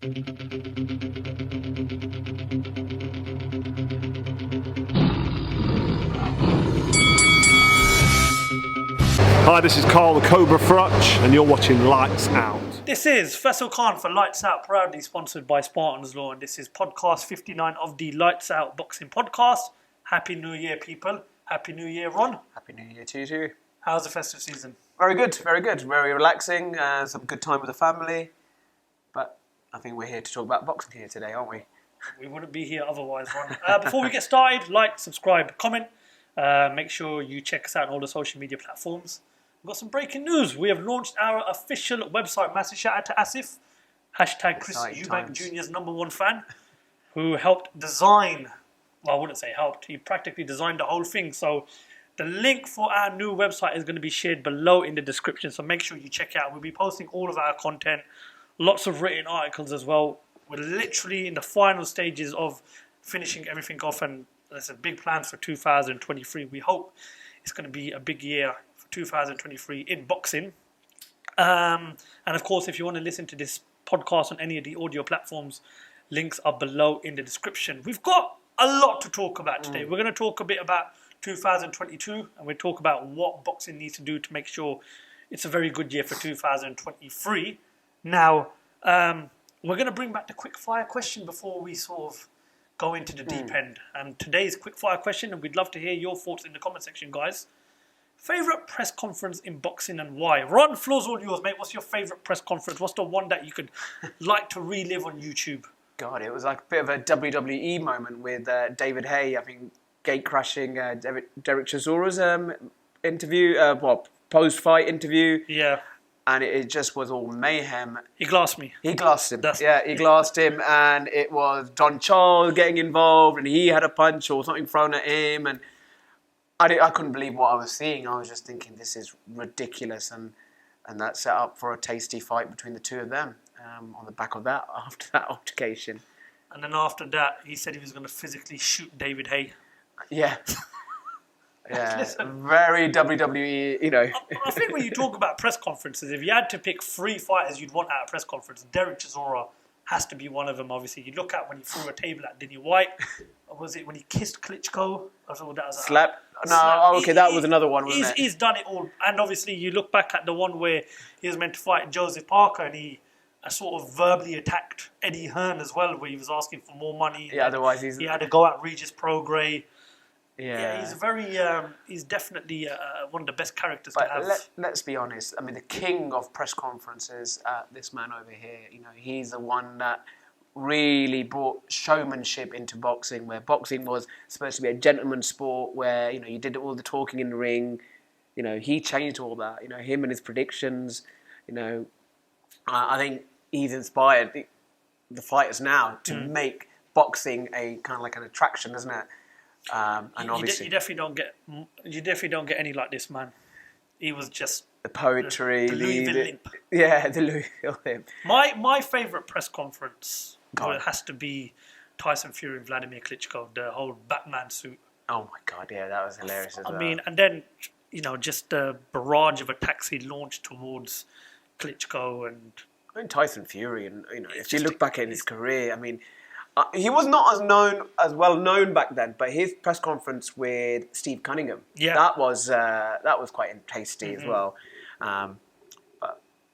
Hi, this is Carl the Cobra Frutch, and you're watching Lights Out. This is Faisal Khan for Lights Out, proudly sponsored by Spartans Law, and this is podcast 59 of the Lights Out Boxing Podcast. Happy New Year, people. Happy New Year, Ron. Happy New Year to you too. How's the festive season? Very good, very good. Very relaxing, some good time with the family. But I think we're here to talk about boxing here today, aren't we? We wouldn't be here otherwise, Ron. Before we get started, like, subscribe, comment. Make sure you check us out on all the social media platforms. We've got some breaking news. We have launched our official website. Massive shout out to Asif, hashtag Chris Eubank Jr.'s #1 fan, who helped design, well, I wouldn't say helped, he practically designed the whole thing. So the link for our new website is going to be shared below in the description. So make sure you check it out. We'll be posting all of our content, lots of written articles as well. We're literally in the final stages of finishing everything off, and there's a big plans for 2023. We hope it's going to be a big year 2023 in boxing. And of course, if you want to listen to this podcast on any of the audio platforms, links are below in the description. We've got a lot to talk about today. We're going to talk a bit about 2022, and we'll talk about what boxing needs to do to make sure it's a very good year for 2023. Now, we're going to bring back the quick fire question before we sort of go into the deep end. And today's quick fire question, and we'd love to hear your thoughts in the comment section, guys. Favourite press conference in boxing and why? Ron, floor's all yours, mate. What's your favourite press conference? What's the one that you could like to relive on YouTube? God, it was like a bit of a WWE moment with David Haye, I think, gate crashing Derek Chisora's interview, post-fight interview. Yeah. And it just was all mayhem. He glassed me. He glassed him. He glassed him, and it was Don Charles getting involved, and he had a punch or something thrown at him, and I couldn't believe what I was seeing. I was just thinking, this is ridiculous, and that set up for a tasty fight between the two of them on the back of that, after that altercation. And then after that, he said he was going to physically shoot David Haye. Yeah. Yeah, very WWE, you know. I think when you talk about press conferences, if you had to pick 3 fighters you'd want at a press conference, Derek Chisora has to be one of them, obviously. You look at when he threw a table at Dillian Whyte, or was it when he kissed Klitschko? I thought that was Slap? No, okay, that was another one, wasn't it? He's done it all. And obviously, you look back at the one where he was meant to fight Joseph Parker, and he sort of verbally attacked Eddie Hearn as well, where he was asking for more money. Yeah, otherwise he had to go at Regis Prograis. Yeah, he's definitely one of the best characters but to have. Let's be honest. I mean, the king of press conferences, this man over here, you know, he's the one that really brought showmanship into boxing, where boxing was supposed to be a gentleman's sport, where, you know, you did all the talking in the ring. You know, he changed all that. You know, him and his predictions. You know, I think he's inspired the fighters now to make boxing a kind of like an attraction, isn't it? And obviously, you definitely don't get any like this man. He was just the poetry, the Louisville limp. Yeah, the Louisville limp. My favourite press conference has to be Tyson Fury and Vladimir Klitschko, the whole Batman suit. Oh my God, yeah, that was hilarious as well. I mean, and then, you know, just the barrage of attacks he launched towards Klitschko, and I mean, Tyson Fury, and you know, if you look back at his career, I mean. He was not as well known back then, but his press conference with Steve Cunningham, that was quite tasty as well. But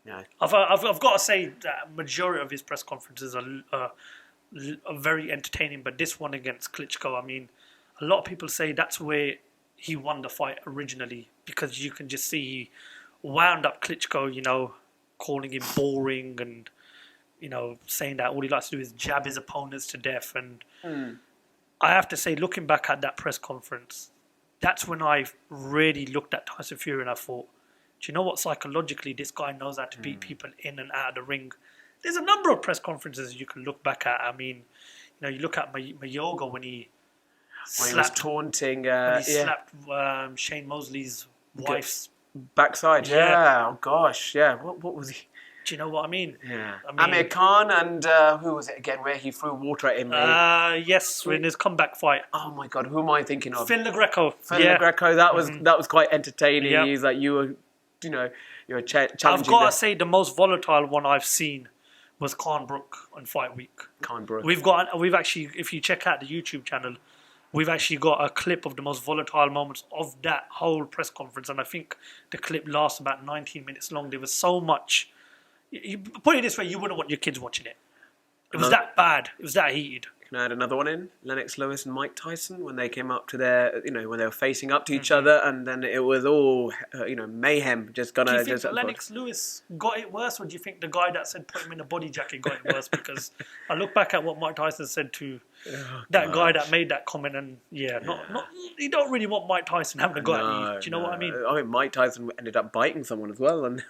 you know, I've got to say that majority of his press conferences are very entertaining. But this one against Klitschko, I mean, a lot of people say that's where he won the fight originally, because you can just see he wound up Klitschko, you know, calling him boring and, you know, saying that all he likes to do is jab his opponents to death. And I have to say, looking back at that press conference, that's when I really looked at Tyson Fury and I thought, do you know what? Psychologically, this guy knows how to beat people in and out of the ring. There's a number of press conferences you can look back at. I mean, you know, you look at Mayoga when he was taunting, slapped Shane Mosley's wife's backside. Yeah. Oh gosh. Yeah. What was he? Do you know what I mean? Yeah. Amir Khan and who was it again? Where he threw water at him? Yes, in his comeback fight. Oh my God, who am I thinking of? Phil LaGreco. That was quite entertaining. Yep. He's like, you're challenging. I've got to say, the most volatile one I've seen was Khan Brook on Fight Week. Khan Brook. We've actually, if you check out the YouTube channel, we've actually got a clip of the most volatile moments of that whole press conference, and I think the clip lasts about 19 minutes long. There was so much. You put it this way, you wouldn't want your kids watching it. It was that bad. It was that heated. Can I add another one in? Lennox Lewis and Mike Tyson, when they came up to their, when they were facing up to each other, and then it was all, mayhem. Just gonna. Do you think Lennox Lewis got it worse, or do you think the guy that said put him in a body jacket got it worse? Because I look back at what Mike Tyson said to that guy that made that comment, and not you don't really want Mike Tyson having a go at you. Do you know what I mean? I mean, Mike Tyson ended up biting someone as well, and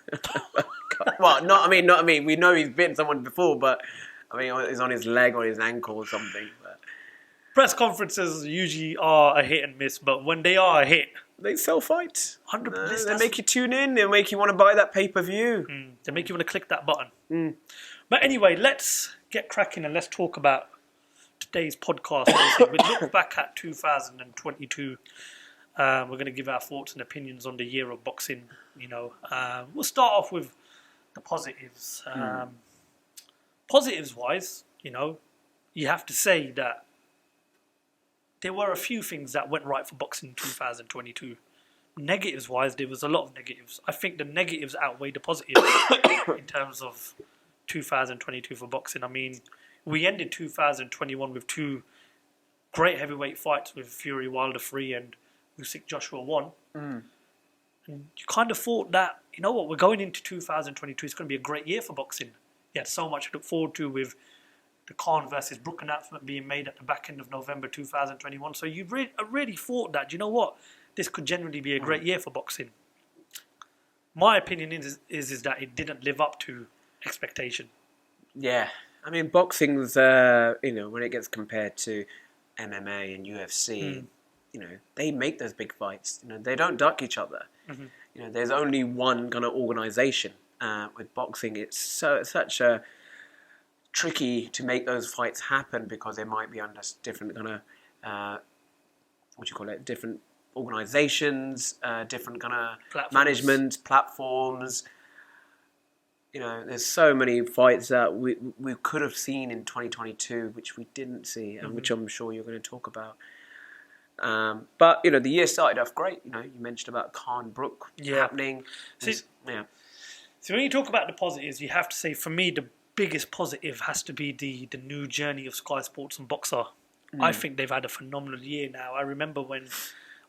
well, not I mean, we know he's bitten someone before, but. I mean, it's on his leg or his ankle or something. But. Press conferences usually are a hit and miss, but when they are a hit... They sell fights. 100%. They make you tune in. They make you want to buy that pay-per-view. They make you want to click that button. But anyway, let's get cracking and let's talk about today's podcast. We look back at 2022. We're going to give our thoughts and opinions on the year of boxing. We'll start off with the positives. Positives-wise, you have to say that there were a few things that went right for boxing in 2022. Negatives-wise, there was a lot of negatives. I think the negatives outweigh the positives in terms of 2022 for boxing. I mean, we ended 2021 with two great heavyweight fights with Fury Wilder 3 and Usyk Joshua 1. And you kind of thought that, we're going into 2022, it's going to be a great year for boxing. You had so much to look forward to with the Khan versus Brook announcement being made at the back end of November 2021. So you really thought that, this could generally be a great year for boxing. My opinion is that it didn't live up to expectation. Yeah. I mean, boxing's, when it gets compared to MMA and UFC, they make those big fights. They don't duck each other. There's only one kind of organisation. With boxing, it's such a tricky to make those fights happen because they might be under different kind of different organisations, different kind of management platforms. There's so many fights that we could have seen in 2022 which we didn't see, and which I'm sure you're going to talk about. But the year started off great. You mentioned about Khan Brook happening. So when you talk about the positives, you have to say, for me, the biggest positive has to be the new journey of Sky Sports and Boxer. I think they've had a phenomenal year now. I remember when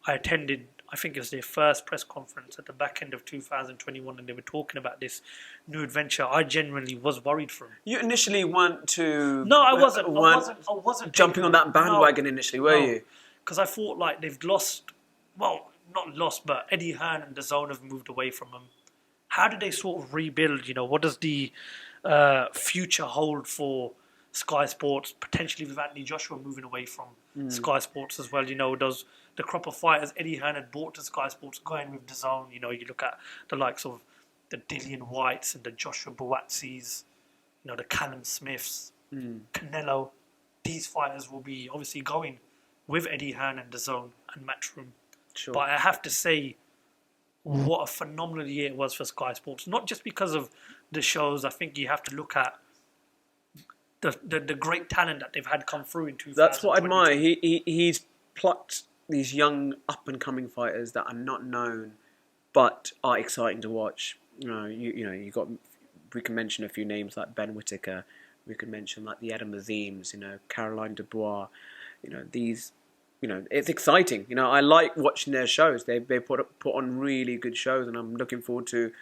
I attended, I think it was their first press conference at the back end of 2021, and they were talking about this new adventure. I genuinely was worried for them. You initially weren't too... No, I wasn't. I wasn't jumping on that bandwagon initially, were you? Because I thought like they've lost... Well, not lost, but Eddie Hearn and DAZN have moved away from them. How do they sort of rebuild? What does the future hold for Sky Sports, potentially with Anthony Joshua moving away from Sky Sports as well? Does the crop of fighters Eddie Hearn had brought to Sky Sports going with DAZN? You look at the likes of the Dillian Whites and the Joshua Buatsis, the Callum Smiths, Canelo. These fighters will be obviously going with Eddie Hearn and DAZN and Matchroom. Sure. But I have to say, what a phenomenal year it was for Sky Sports. Not just because of the shows. I think you have to look at the great talent that they've had come through in 2022. That's what I admire. He's plucked these young up-and-coming fighters that are not known but are exciting to watch. You got... We can mention a few names like Ben Whittaker. We can mention like the Adam Azeems, Caroline Dubois. These... it's exciting. I like watching their shows. They put on really good shows, and I'm looking forward to.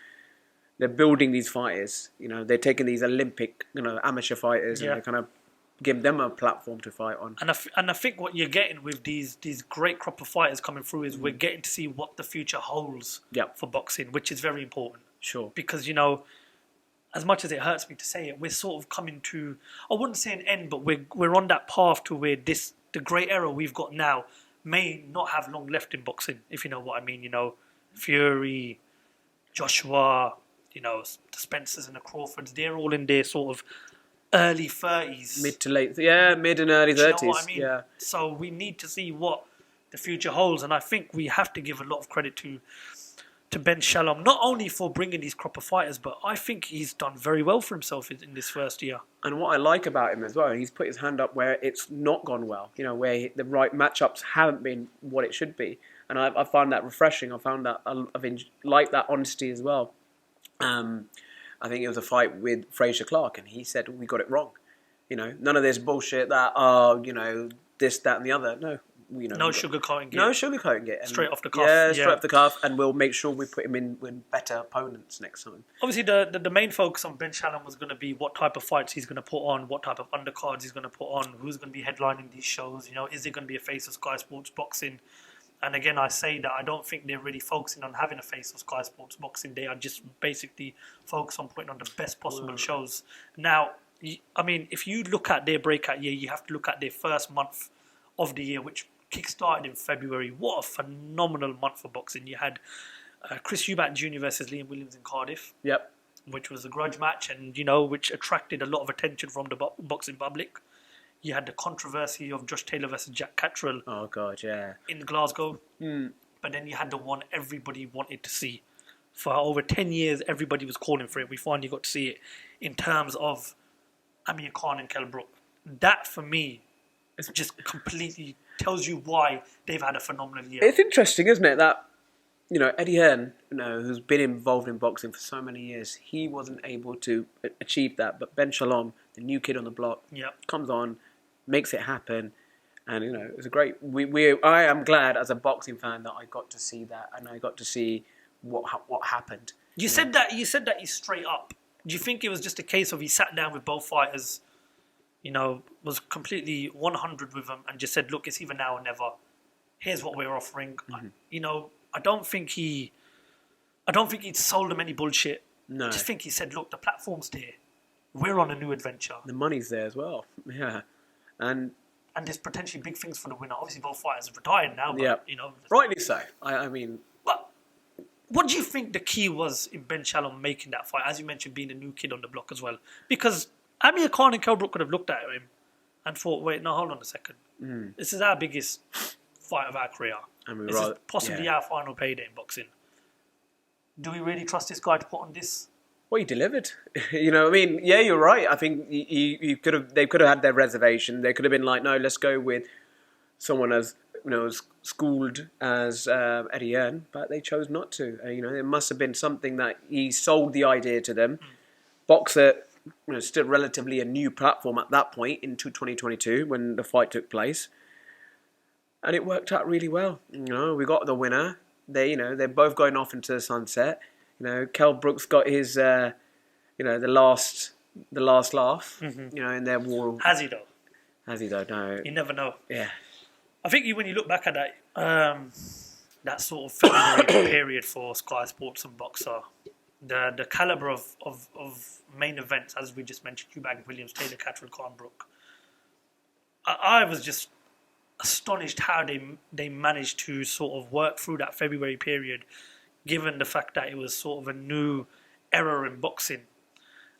They're building these fighters. They're taking these Olympic, amateur fighters, and they kind of give them a platform to fight on. And I think what you're getting with these great crop of fighters coming through is we're getting to see what the future holds for boxing, which is very important. Sure. Because as much as it hurts me to say it, we're sort of coming to, I wouldn't say an end, but we're on that path to where the great era we've got now may not have long left in boxing, if you know what I mean. Fury, Joshua, the Spencers and the Crawfords, they're all in their sort of early 30s. Mid and early 30s. You know what I mean? Yeah. So we need to see what the future holds, and I think we have to give a lot of credit to to Ben Shalom, not only for bringing these crop of fighters, but I think he's done very well for himself in this first year. And what I like about him as well, he's put his hand up where it's not gone well, where the right matchups haven't been what it should be. And I find that refreshing. I found that I've liked that honesty as well. I think it was a fight with Fraser Clark, and he said, we got it wrong. None of this bullshit that, this, that, and the other. No. No sugarcoating it. No sugarcoating it. And straight off the cuff. Yeah, straight off the cuff, and we'll make sure we put him in with better opponents next time. Obviously, the main focus on Ben Shalom was going to be what type of fights he's going to put on, what type of undercards he's going to put on, who's going to be headlining these shows. Is it going to be a face of Sky Sports Boxing? And again, I say that I don't think they're really focusing on having a face of Sky Sports Boxing. They are just basically focused on putting on the best possible shows. Now, I mean, if you look at their breakout year, you have to look at their first month of the year, which kick-started in February. What a phenomenal month for boxing. You had Chris Eubank Jr. versus Liam Williams in Cardiff. Yep. Which was a grudge match and, which attracted a lot of attention from the boxing public. You had the controversy of Josh Taylor versus Jack Catterall. Oh, God, yeah. In Glasgow. But then you had the one everybody wanted to see. For over 10 years, everybody was calling for it. We finally got to see it in terms of Amir Khan and Kell Brook. That, for me, is just completely tells you why they've had a phenomenal year. It's interesting, isn't it, that, Eddie Hearn, who's been involved in boxing for so many years, he wasn't able to achieve that. But Ben Shalom, the new kid on the block, comes on, makes it happen. And, it was a great... I am glad as a boxing fan that I got to see that and I got to see what happened. You said that he's straight up. Do you think it was just a case of he sat down with both fighters, was completely 100 with them and just said, look, it's either now or never. Here's what we're offering. I don't think he'd sold them any bullshit. No. I just think he said, look, the platform's there. We're on a new adventure. The money's there as well. Yeah. And there's potentially big things for the winner. Obviously, both fighters have retired now, but, rightly so. I mean... Well, what do you think the key was in Ben Shalom making that fight? As you mentioned, being a new kid on the block as well. Because Amir Khan and Kell Brook could have looked at him and thought, wait, no, hold on a second. This is our biggest fight of our career. And this is possibly our final payday in boxing. Do we really trust this guy to put on this? Well, he delivered. I mean, yeah, you're right. I think they could have had their reservation. They could have been like, no, let's go with someone as schooled as Eddie Hearn, but they chose not to. It must have been something that he sold the idea to them. Boxer, still relatively a new platform at that point into 2022 when the fight took place, and it worked out really well. We got the winner. They're both going off into the sunset. Kell Brook's got his, the last laugh. In their war. Has he though? No. You never know. Yeah. I think when you look back at that, that sort of February period for Sky Sports and Boxer, the caliber of main events, as we just mentioned, Eubank, Williams, Taylor, Catterall, Khan, Brook. I was just astonished how they managed to sort of work through that February period, given the fact that it was sort of a new era in boxing.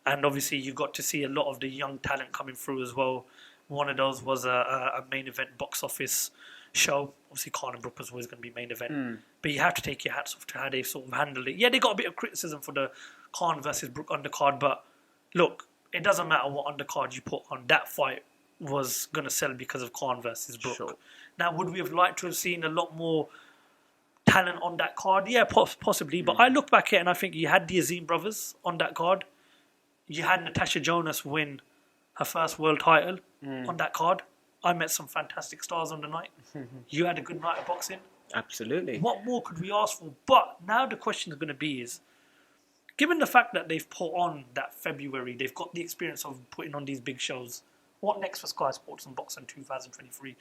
And obviously you got to see a lot of the young talent coming through as well. One of those was a main event box office show. Obviously Khan and Brook was always going to be main event. But you have to take your hats off to how they sort of handled it. Yeah, they got a bit of criticism for the Khan versus Brook undercard, but look, it doesn't matter what undercard you put on. That fight was going to sell because of Khan versus Brook. Sure. Now, would we have liked to have seen a lot more talent on that card? Yeah, possibly. But I look back at it and I think you had the Azim brothers on that card. You had Natasha Jonas win her first world title on that card. I met some fantastic stars on the night. You had a good night of boxing. Absolutely. What more could we ask for? But now the question is going to be is, given the fact that they've put on that February, they've got the experience of putting on these big shows, what next for Sky Sports and Boxing 2023?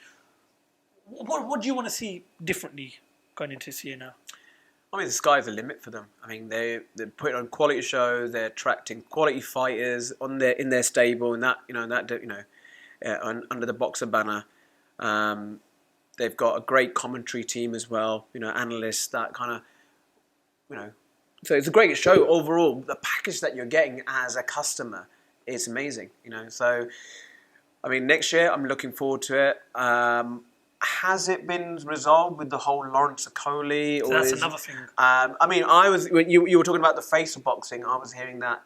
What do you want to see differently going into this year now? I mean, the sky's the limit for them. I mean, they're putting on quality shows. They're attracting quality fighters in their stable, and under the Boxer banner. They've got a great commentary team as well. Analysts that kind of, So it's a great show overall. The package that you're getting as a customer is amazing. So, I mean, next year I'm looking forward to it. has it been resolved with the whole Lawrence Okoli? So that's another thing. I mean, when you were talking about the face of boxing, I was hearing that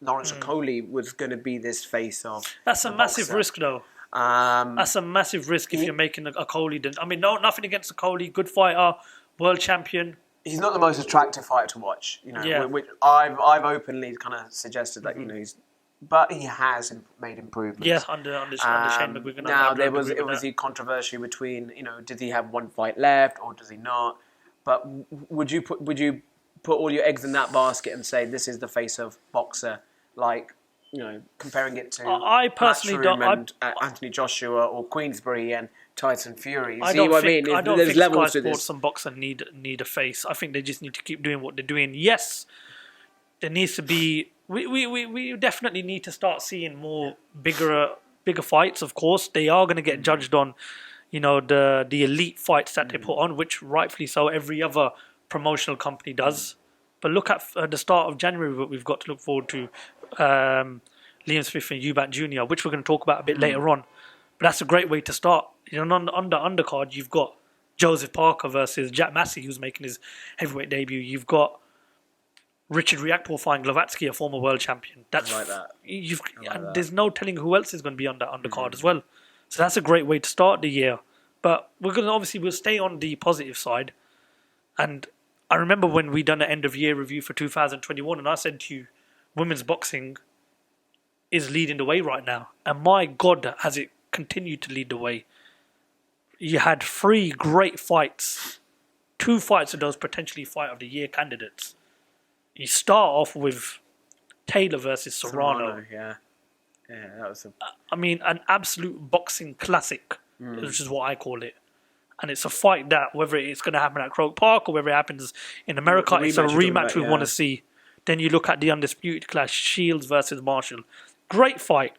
Lawrence Okoli was going to be this face of. That's a massive risk, though. That's a massive risk if you're making a Okoli. I mean, nothing against Okoli, good fighter, world champion. He's not the most attractive fighter to watch, which I've openly kind of suggested that but he has made improvements. Yeah, under Shane McGuigan. Now there was obviously controversy between does he have one fight left or does he not? But would you put all your eggs in that basket and say this is the face of boxer, like comparing it to I personally Matchroom and Anthony Joshua or Queensberry and Tyson Fury? I don't think Sky Sports and boxing need a face. I think they just need to keep doing what they're doing. Yes, there needs to be. We definitely need to start seeing more bigger fights. Of course, they are going to get judged on, the elite fights that they put on, which rightfully so. Every other promotional company does. But look at the start of January. What we've got to look forward to, Liam Smith and Eubank Jr., which we're going to talk about a bit later on. But that's a great way to start. On the undercard, you've got Joseph Parker versus Jack Massey, who's making his heavyweight debut. You've got Richard Riakporhe fighting Glavatsky, a former world champion. That's I like that. There's no telling who else is going to be on that undercard as well. So that's a great way to start the year. But we'll stay on the positive side. And I remember when we done an end of year review for 2021, and I said to you, women's boxing is leading the way right now. And my God, has it continued to lead the way. You had 3 great fights, 2 fights of those potentially fight of the year candidates. You start off with Taylor versus Serrano. Yeah, that was an absolute boxing classic, which is what I call it. And it's a fight that, whether it's going to happen at Croke Park or whether it happens in America, it's a rematch we want to see. Then you look at the undisputed clash, Shields versus Marshall. Great fight.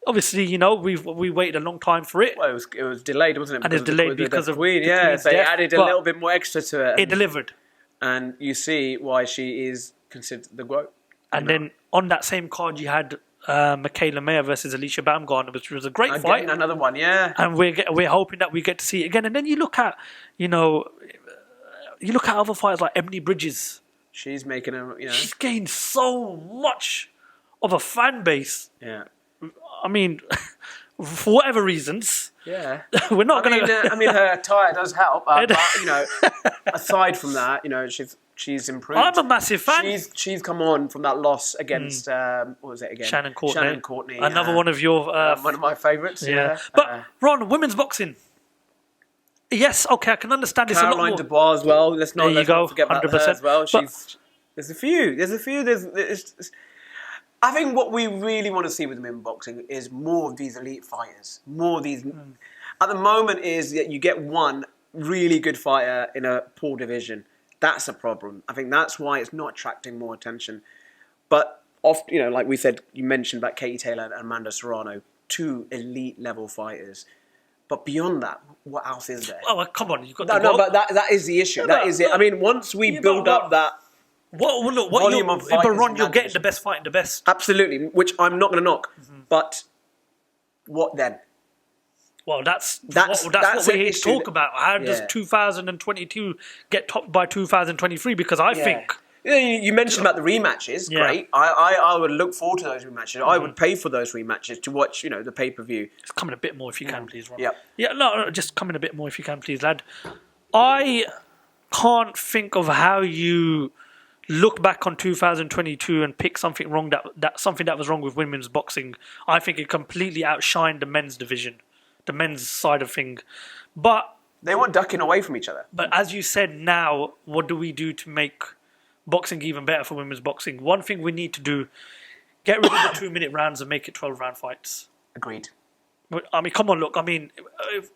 Obviously, we waited a long time for it. Well, it was delayed, wasn't it? And it's delayed because of Queen. Yeah, so they added a little bit more extra to it. It delivered. And you see why she is considered the GOAT. And then on that same card, you had Michaela Mayer versus Alicia Baumgartner, which was a great fight. Another one, yeah. And we're hoping that we get to see it again. And then you look at other fighters like Ebony Bridges. She's making she's gained so much of a fan base. Yeah. I mean, for whatever reasons. Yeah. We're not going to. Her attire does help. But aside from that, she's improved. I'm a massive fan. She's come on from that loss against what was it again? Shannon Courtney. Another one of your one of my favourites. Yeah. But Ron, women's boxing. Yes, okay, I can understand this a lot more. Caroline Dubois as well. Let's not forget about 100%. her as well. There's a few. I think what we really want to see with women's boxing is more of these elite fighters. More of these. At the moment, is that you get one really good fighter in a poor division. That's a problem. I think that's why it's not attracting more attention. But often, like we said, you mentioned about Katie Taylor and Amanda Serrano, 2 elite level fighters. But beyond that, what else is there? Oh, come on, you've got but that is the issue. That is it. I mean, once we build up that. But Ron, you're getting the best fighting the best. Absolutely, which I'm not going to knock. But what then? Well, that's what we're here to talk about. How does 2022 get topped by 2023? Because I think... You mentioned about the rematches. Great. I would look forward to those rematches. I would pay for those rematches to watch, the pay-per-view. It's coming a bit more if you can, please, Ron. Yeah. Yeah, no, just coming a bit more if you can, please, lad. I can't think of how you look back on 2022 and pick something wrong something that was wrong with women's boxing. I think it completely outshined the men's division, the men's side of thing. But they weren't ducking away from each other. But as you said, now what do we do to make boxing even better for women's boxing? One thing we need to do: get rid of the 2-minute rounds and make it 12-round fights. Agreed. I mean, come on, look. I mean, if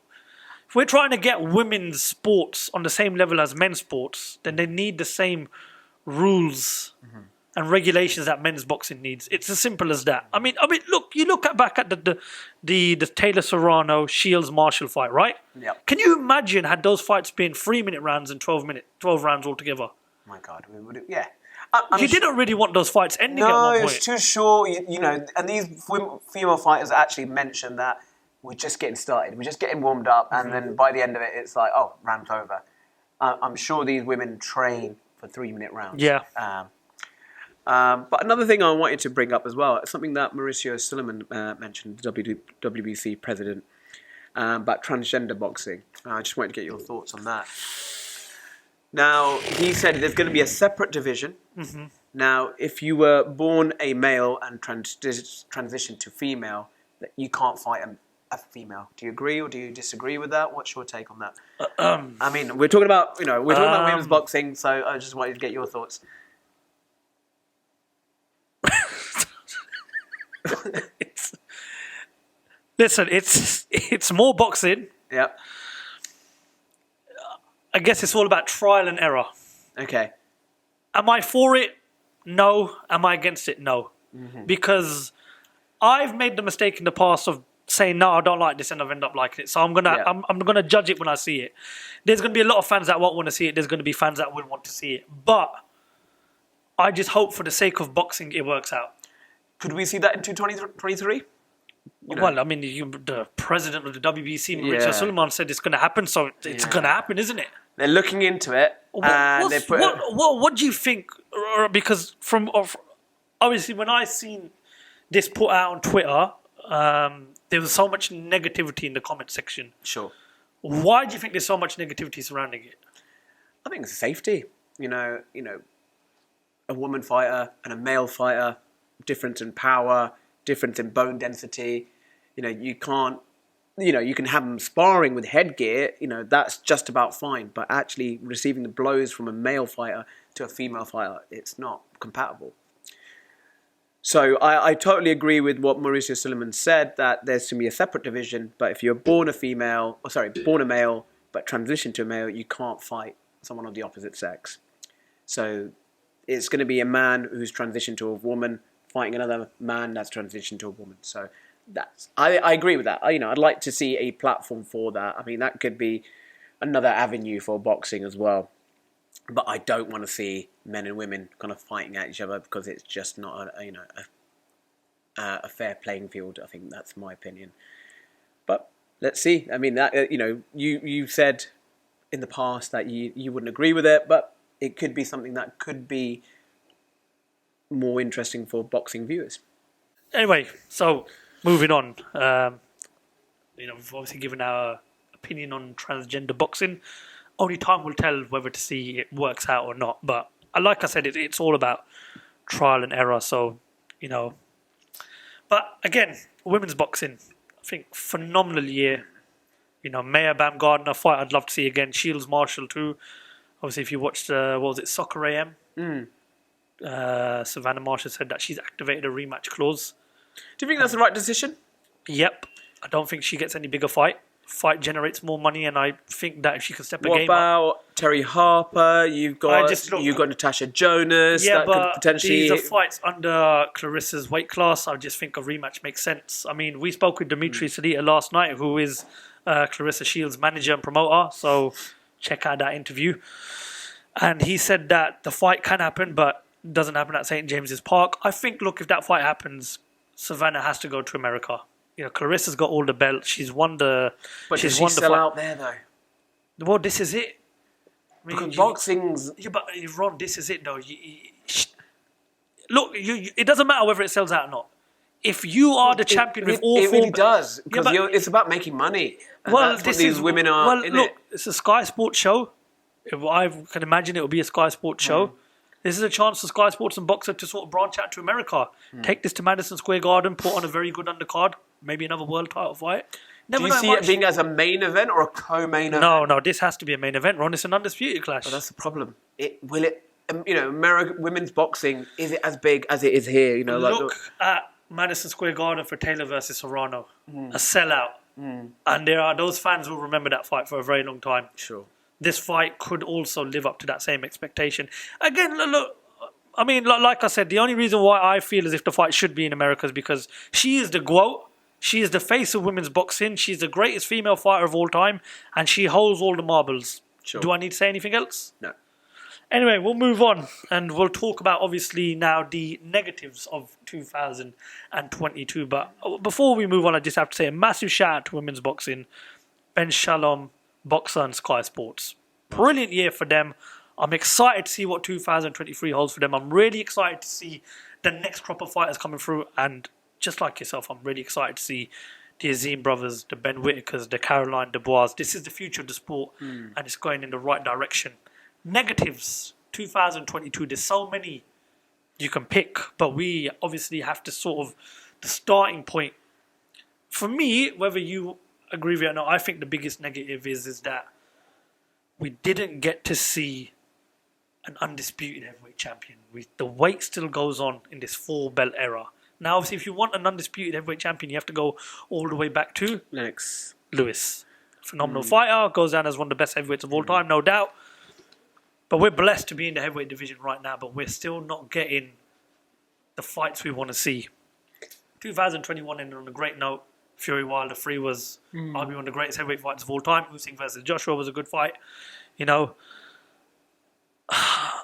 we're trying to get women's sports on the same level as men's sports, then they need the same rules and regulations that men's boxing needs. It's as simple as that. I mean, look. You look back at the Taylor Serrano Shields Marshall fight, right? Yeah. Can you imagine had those fights been 3-minute rounds and 12 rounds altogether? My God, we would. Yeah. You didn't really want those fights ending at one point. No, it's too short. And these female fighters actually mentioned that we're just getting started. We're just getting warmed up, and then by the end of it, it's like, oh, round's over. I'm sure these women train for 3-minute rounds. Yeah. But another thing I wanted to bring up as well, something that Mauricio Suleiman mentioned, the WBC president, about transgender boxing. I just wanted to get your thoughts on that. Now, he said there's going to be a separate division. Mm-hmm. Now, if you were born a male and transitioned to female, you can't fight a female. Do you agree or do you disagree with that? What's your take on that? I mean, we're talking about women's boxing, so I just wanted to get your thoughts. It's more boxing. Yep. I guess it's all about trial and error. Okay. Am I for it? No. Am I against it? No. Mm-hmm. Because I've made the mistake in the past of saying no, I don't like this, and I've ended up liking it. So I'm gonna judge it when I see it. There's gonna be a lot of fans that won't want to see it. There's gonna be fans that will want to see it. But I just hope, for the sake of boxing, it works out. Could we see that in 2023? Well, I mean, the president of the WBC, Mauricio Suleiman, said it's going to happen, so it's going to happen, isn't it? They're looking into it. What do you think? Because obviously, when I seen this put out on Twitter, there was so much negativity in the comment section. Sure. Why do you think there's so much negativity surrounding it? I think it's safety. A woman fighter and a male fighter, difference in power, difference in bone density. You can't, you can have them sparring with headgear, that's just about fine. But actually receiving the blows from a male fighter to a female fighter, it's not compatible. So I totally agree with what Mauricio Suleiman said, that there's to be a separate division. But if you're born a male, but transition to a male, you can't fight someone of the opposite sex. So it's going to be a man who's transitioned to a woman fighting another man that's transitioned to a woman. So I agree with that. I'd like to see a platform for that. I mean, that could be another avenue for boxing as well. But I don't want to see men and women kind of fighting at each other, because it's just not a fair playing field. I think that's my opinion. But let's see. I mean, that you said in the past that you wouldn't agree with it, but it could be something that could be more interesting for boxing viewers. Anyway, so moving on. We've obviously given our opinion on transgender boxing. Only time will tell whether to see it works out or not. But like I said, it's all about trial and error. So, But again, women's boxing, I think phenomenal year. Maya Baumgardner fight I'd love to see again. Shields Marshall too. Obviously, if you watched, Soccer AM? Savannah Marshall said that she's activated a rematch clause. Do you think that's the right decision? Yep. I don't think she gets any bigger fight. Fight generates more money, and I think that if she can step a game up. What about Terry Harper? You've got Natasha Jonas. Yeah, that but could potentially... these are fights under Claressa's weight class. I just think a rematch makes sense. I mean, we spoke with Dmitriy Bivol last night, who is Claressa Shields' manager and promoter. So check out that interview. And he said that the fight can happen, but doesn't happen at St. James's Park. I think, if that fight happens, Savannah has to go to America. Claressa's got all the belts. She's won the. But does she sell out there though? Well, this is it. Because boxing's. Yeah, but Ron, this is it though. It doesn't matter whether it sells out or not. If you are the champion with all four, it really does, because it's about making money. Well, that's what these women are. Well, look, it's a Sky Sports show. I can imagine it will be a Sky Sports show. This is a chance for Sky Sports and Boxer to sort of branch out to America. Take this to Madison Square Garden, put on a very good undercard, maybe another world title fight. Do you see it being as a main event or a co-main event? No, this has to be a main event, Ron. It's an undisputed clash. But that's the problem. American women's boxing, is it as big as it is here? Look at Madison Square Garden for Taylor versus Serrano. A sellout. And those fans will remember that fight for a very long time. Sure. This fight could also live up to that same expectation. Again, look, I mean, like I said, the only reason why I feel as if the fight should be in America is because she is the GOAT. She is the face of women's boxing. She's the greatest female fighter of all time, and she holds all the marbles. Sure. Do I need to say anything else? No. Anyway, we'll move on and we'll talk about obviously now the negatives of 2022. But before we move on, I just have to say a massive shout out to women's boxing, Ben Shalom, Boxer and Sky Sports. Brilliant year for them. I'm excited to see what 2023 holds for them. I'm really excited to see the next crop of fighters coming through. And just like yourself, I'm really excited to see the Azim brothers, the Ben Whitakers, the Caroline Dubois. This is the future of the sport and it's going in the right direction. Negatives, 2022, there's so many you can pick, but we obviously have to sort of, the starting point, for me, whether you agree with it or not, I think the biggest negative is that we didn't get to see an undisputed heavyweight champion. The weight still goes on in this 4-belt era. Now, obviously, if you want an undisputed heavyweight champion, you have to go all the way back to Lennox Lewis. Phenomenal fighter, goes down as one of the best heavyweights of all time, no doubt. But we're blessed to be in the heavyweight division right now, but we're still not getting the fights we want to see. 2021 ended on a great note. Fury Wilder 3 was arguably one of the greatest heavyweight fights of all time. Usyk versus Joshua was a good fight. You know, I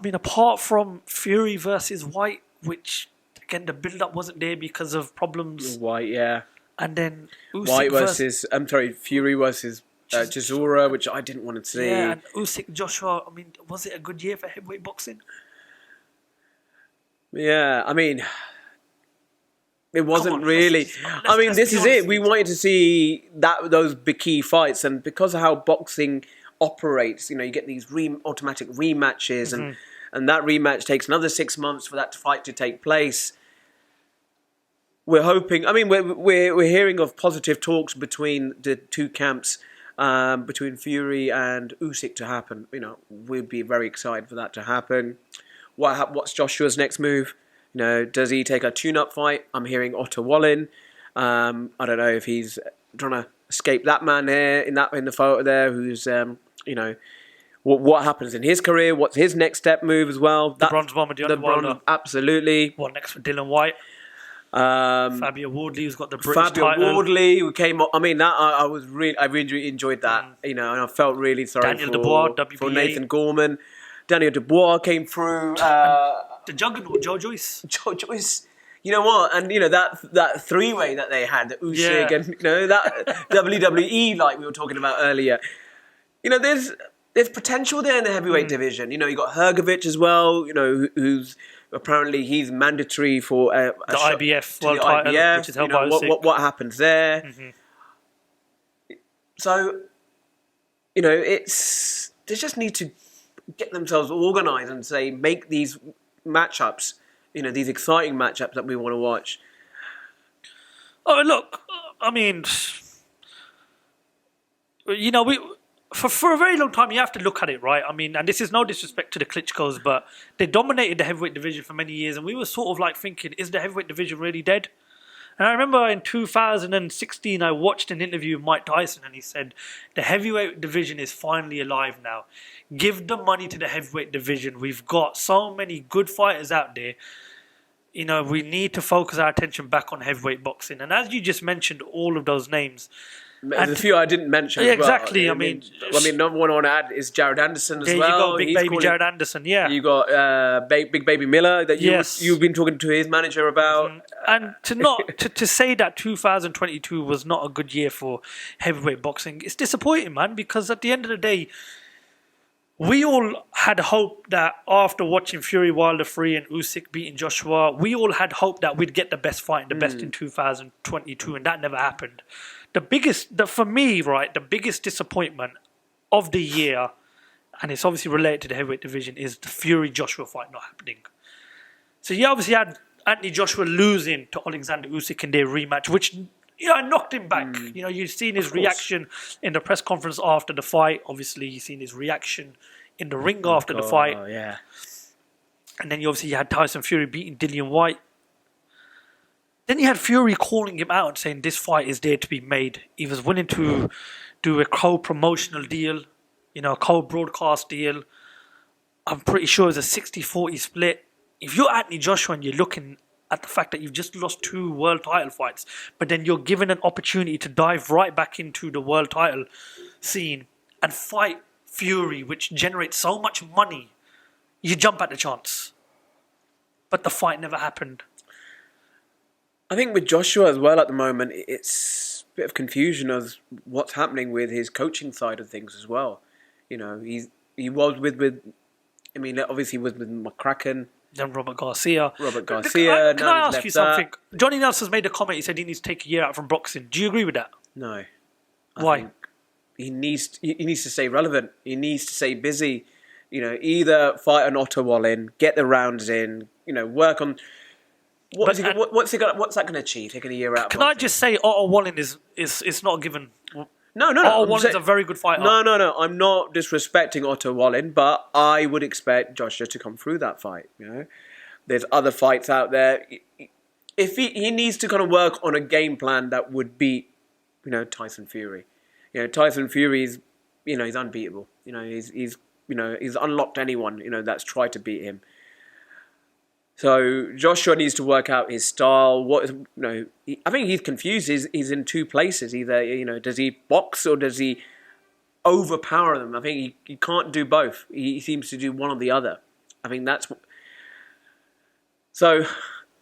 mean, apart from Fury versus White, which, again, the build-up wasn't there because of problems. White, yeah. And then Usyk White versus, Fury versus Chisora, which I didn't want to see. Yeah, and Usyk, Joshua, I mean, was it a good year for heavyweight boxing? Yeah, I mean, it wasn't really. I mean, this is it. We wanted to see those big key fights, and because of how boxing operates, you get these automatic rematches, and that rematch takes another 6 months for that fight to take place. We're hoping. I mean, we're hearing of positive talks between the two camps. Between Fury and Usyk to happen. We'd be very excited for that to happen. What's Joshua's next move? Does he take a tune-up fight? I'm hearing Otto Wallin. I don't know if he's trying to escape that man here in the photo there. Who's what happens in his career? What's his next step move as well? The bronze bomber, Deontay Wilder. Absolutely. What next for Dylan White? Fabio Wardley, who's got the British title. Fabio Wardley, who came up. I mean, that I really enjoyed that. And I felt really sorry for Nathan Gorman. Daniel Dubois came through. The juggernaut, Joe Joyce. Joe Joyce. You know what? And that three-way that they had, the Usyk and that WWE like we were talking about earlier. There's potential there in the heavyweight division. You got Hrgovic as well. Who's apparently he's mandatory for the IBF world title, which is held by Usyk. What happens there? So, they just need to get themselves organised and say make these matchups, these exciting matchups that we want to watch. Oh, look, I mean, For a very long time, you have to look at it, right? I mean, and this is no disrespect to the Klitschko's, but they dominated the heavyweight division for many years, and we were sort of like thinking, is the heavyweight division really dead? And I remember in 2016, I watched an interview with Mike Tyson, and he said, the heavyweight division is finally alive now. Give the money to the heavyweight division. We've got so many good fighters out there. We need to focus our attention back on heavyweight boxing. And as you just mentioned, all of those names, there's a few I didn't mention. Yeah, as well. Exactly. I mean, number one I want to add is Jared Anderson as well. You got Big Baby Jared Anderson. Yeah. You got Big Baby Miller that you've been talking to his manager about. And to say that 2022 was not a good year for heavyweight boxing, it's disappointing, man. Because at the end of the day, we all had hope that after watching Fury Wilder 3 and Usyk beating Joshua, we all had hope that we'd get the best fight and the best in 2022, and that never happened. For me, right, the biggest disappointment of the year, and it's obviously related to the heavyweight division, is the Fury-Joshua fight not happening. So you obviously had Anthony Joshua losing to Alexander Usyk in their rematch, which knocked him back. You've seen his reaction in the press conference after the fight. Obviously, you've seen his reaction in the ring after the fight. Yeah. And then you had Tyson Fury beating Dillian White. Then you had Fury calling him out and saying this fight is there to be made. He was willing to do a co-promotional deal, a co-broadcast deal. I'm pretty sure it's a 60-40 split. If you're Anthony Joshua and you're looking at the fact that you've just lost 2 world title fights, but then you're given an opportunity to dive right back into the world title scene and fight Fury, which generates so much money, you jump at the chance. But the fight never happened. I think with Joshua as well at the moment, it's a bit of confusion as what's happening with his coaching side of things as well. You know, he was with obviously he was with McCracken. Then Robert Garcia. Can I ask you something? Johnny Nelson's made a comment. He said he needs to take a year out from boxing. Do you agree with that? No. Why? I think he needs to stay relevant. He needs to stay busy. You know, either fight an Otto Wall in, get the rounds in. You know, work on. What's that going to achieve? Taking a year out. Can I just say Otto Wallin is not given? No. Otto Wallin's a very good fighter. No. I'm not disrespecting Otto Wallin, but I would expect Joshua to come through that fight. You know, there's other fights out there. If he needs to kind of work on a game plan that would beat, you know, Tyson Fury. You know, Tyson Fury is, you know, he's unbeatable. You know, he's unlocked anyone, you know, that's tried to beat him. So Joshua needs to work out his style. I think he's confused. He's in two places. Either, you know, does he box or does he overpower them? I think he can't do both. He seems to do one or the other. I think that's. So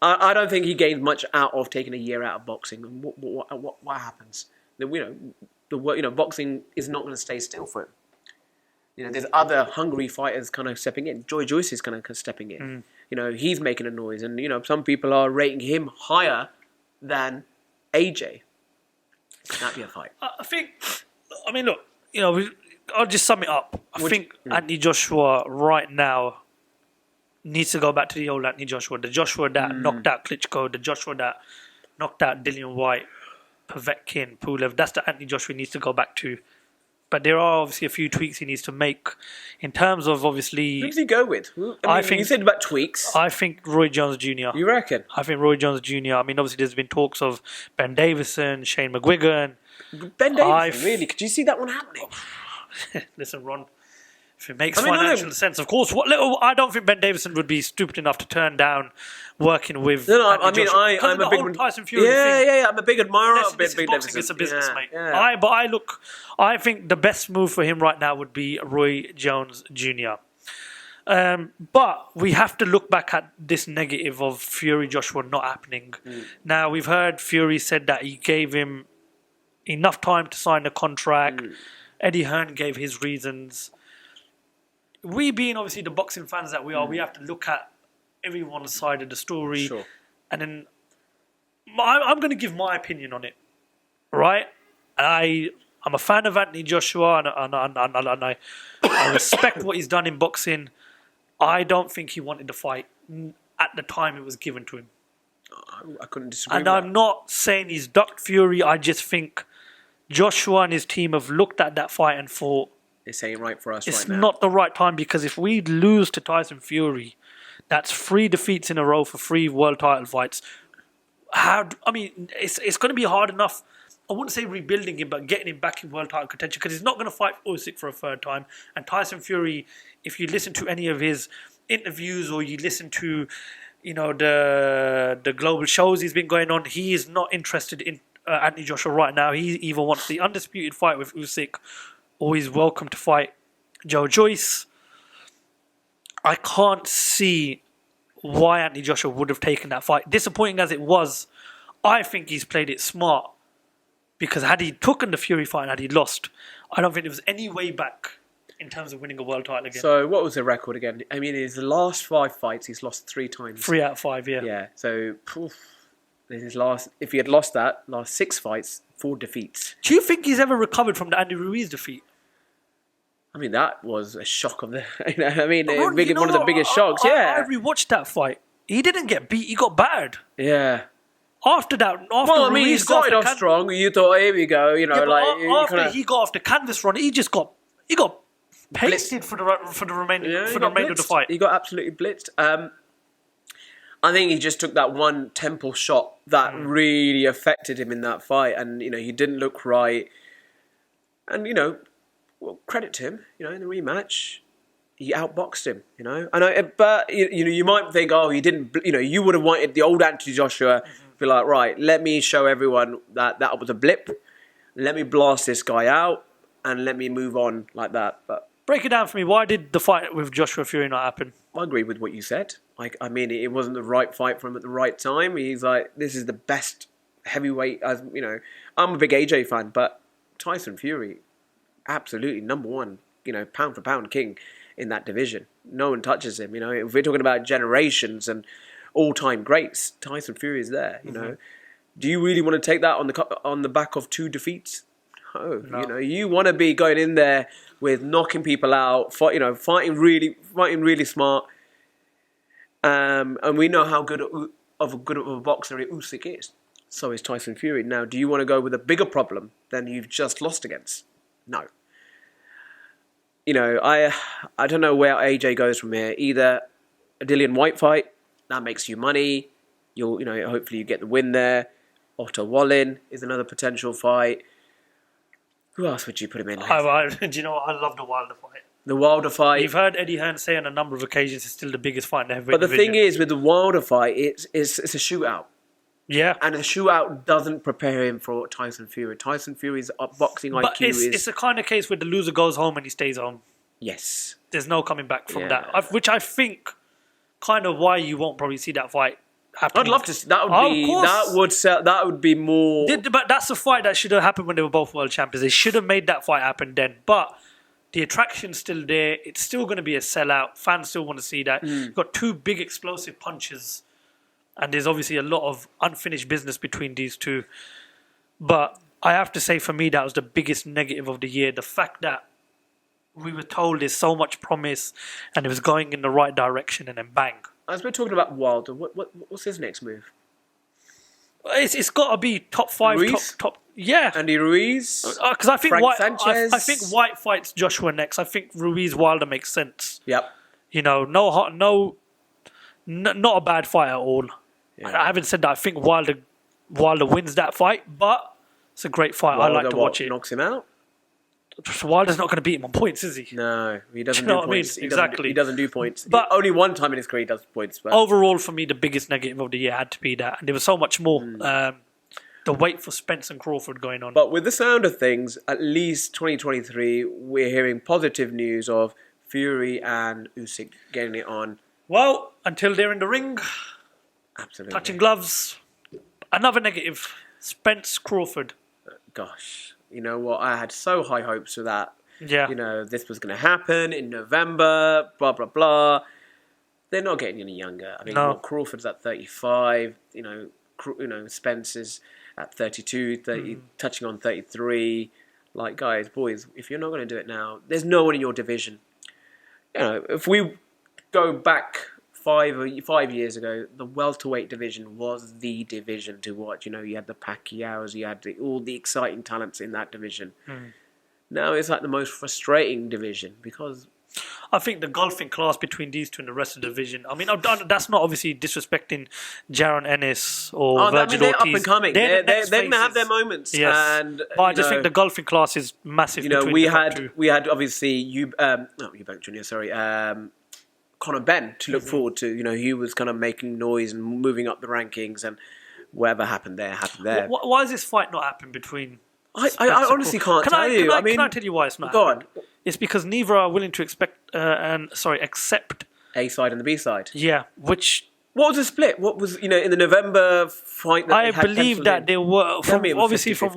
I don't think he gains much out of taking a year out of boxing. What happens? Boxing is not going to stay still for him. You know, there's other hungry fighters kind of stepping in. Joe Joyce is kind of stepping in. You know, he's making a noise. And, you know, some people are rating him higher than AJ. That'd be a fight. Look, you know, I'll just sum it up. I think Anthony Joshua right now needs to go back to the old Anthony Joshua. The Joshua that knocked out Klitschko. The Joshua that knocked out Dillian White, Povetkin, Pulev. That's the Anthony Joshua he needs to go back to. But there are obviously a few tweaks he needs to make in terms of obviously. Who does he go with? I think you said about tweaks. I think Roy Jones Jr. You reckon? I think Roy Jones Jr. I mean, obviously there's been talks of Ben Davison, Shane McGuigan. Ben Davison, really? Could you see that one happening? Listen, Ron. If it makes financial sense, of course. I don't think Ben Davison would be stupid enough to turn down working with. I'm a big Tyson Fury thing. I'm a big admirer of Ben Davison. It's a business, mate. Yeah. I think the best move for him right now would be Roy Jones Jr. But we have to look back at this negative of Fury Joshua not happening. Now we've heard Fury said that he gave him enough time to sign the contract. Eddie Hearn gave his reasons. We being obviously the boxing fans that we are, we have to look at everyone's side of the story. Sure. And then I'm going to give my opinion on it, right? I'm a fan of Anthony Joshua and I respect what he's done in boxing. I don't think he wanted to fight at the time it was given to him. I couldn't disagree with I'm not saying he's ducked Fury. I just think Joshua and his team have looked at that fight and thought, this ain't right for us right now. It's not the right time because if we lose to Tyson Fury, that's 3 defeats in a row for 3 world title fights. It's going to be hard enough. I wouldn't say rebuilding him, but getting him back in world title contention because he's not going to fight Usyk for a third time. And Tyson Fury, if you listen to any of his interviews or you listen to, you know, the global shows he's been going on, he is not interested in Anthony Joshua right now. He either wants the undisputed fight with Usyk or he's welcome to fight Joe Joyce. I can't see why Anthony Joshua would have taken that fight. Disappointing as it was, I think he's played it smart. Because had he taken the Fury fight and had he lost, I don't think there was any way back in terms of winning a world title again. So what was the record again? I mean, in his last 5 fights, he's lost 3 times. 3 out of 5, yeah. Yeah, so if he had lost that, last 6 fights, 4 defeats. Do you think he's ever recovered from the Andy Ruiz defeat? I mean, that was a shock of the... one of the biggest shocks, yeah. I rewatched that fight. He didn't get beat, he got battered. Yeah. After he started off strong. You thought, here we go, you know, after he got off the canvas run, he got pasted for the remainder of the fight. He got absolutely blitzed. I think he just took that one temple shot that really affected him in that fight, and you know he didn't look right. And you know, well, credit to him. You know, in the rematch, he outboxed him. You know, but you know, you might think, oh, he didn't. You know, you would have wanted the old Anthony Joshua. Be like, right, let me show everyone that was a blip. Let me blast this guy out and let me move on like that. But Break it down for me. Why did the fight with Joshua Fury not happen? I agree with what you said. I mean, it wasn't the right fight for him at the right time. He's like, this is the best heavyweight. As you know, I'm a big AJ fan, but Tyson Fury, absolutely number one. You know, pound for pound king in that division. No one touches him. You know, if we're talking about generations and all-time greats, Tyson Fury is there. You know, do you really want to take that on the back of 2 defeats? No. You know, you want to be going in there with knocking people out, fighting really smart. And we know how good of a boxer Usyk is. So is Tyson Fury. Now, do you want to go with a bigger problem than you've just lost against? No. You know, I don't know where AJ goes from here. Either a Dillian White fight that makes you money. Hopefully you get the win there. Otto Wallin is another potential fight. Who else would you put him in? Do you know what? I love the Wilder fight. The Wilder fight. You've heard Eddie Hearn say on a number of occasions it's still the biggest fight in the heavyweight division. But the thing is, with the Wilder fight, it's a shootout. Yeah. And a shootout doesn't prepare him for Tyson Fury. Tyson Fury's boxing IQ is... It's the kind of case where the loser goes home and he stays home. Yes. There's no coming back from that. Which I think kind of why you won't probably see that fight happening. I'd love to see that would be more... But that's a fight that should have happened when they were both world champions. They should have made that fight happen then. But the attraction's still there. It's still going to be a sellout. Fans still want to see that. You've got 2 big explosive punches. And there's obviously a lot of unfinished business between these two. But I have to say, for me, that was the biggest negative of the year. The fact that we were told there's so much promise and it was going in the right direction and then bang. As we're talking about Wilder, what's his next move? It's got to be top 5, Ruiz? top. Yeah. Andy Ruiz? Because I think Sanchez? I think White fights Joshua next. I think Ruiz Wilder makes sense. Yep. You know, not a bad fight at all. Yeah. I haven't said that. I think Wilder wins that fight, but it's a great fight. I like to watch it. Knocks him out? Wilder's not going to beat him on points, is he? No, he doesn't do points. Exactly. He doesn't do points. But only one time in his career he does points. But overall, for me, the biggest negative of the year had to be that. And there was so much more. The wait for Spence and Crawford going on. But with the sound of things, at least 2023, we're hearing positive news of Fury and Usyk getting it on. Well, until they're in the ring... Absolutely. Touching gloves. Another negative. Spence Crawford. Gosh. You know what? I had so high hopes for that. Yeah. You know, this was going to happen in November, blah, blah, blah. They're not getting any younger. I mean, Crawford's at 35. You know, Spence is at 32, touching on 33. Like, guys, boys, if you're not going to do it now, there's no one in your division. You know, if we go back... 5 years ago, the welterweight division was the division to watch. You know, you had the Pacquiaos, you had all the exciting talents in that division. Now it's like the most frustrating division because... I think the golfing class between these two and the rest of the division... I mean, that's not obviously disrespecting Jaron Ennis or Virgil Ortiz. They're up and coming. They're going to have their moments. Yes. And, but I just think the golfing class is massive. You know, we had obviously... Eubank Jr., sorry... Conor Benn to look forward to. You know, he was kind of making noise and moving up the rankings, and whatever happened there, happened there. Why is this fight not happening between... I honestly can't tell you. Can I tell you why it's not happening? Go on. It's because neither are willing to accept A side and the B side. Yeah, which... What was the split? What was, in the November fight that I believe that they were, from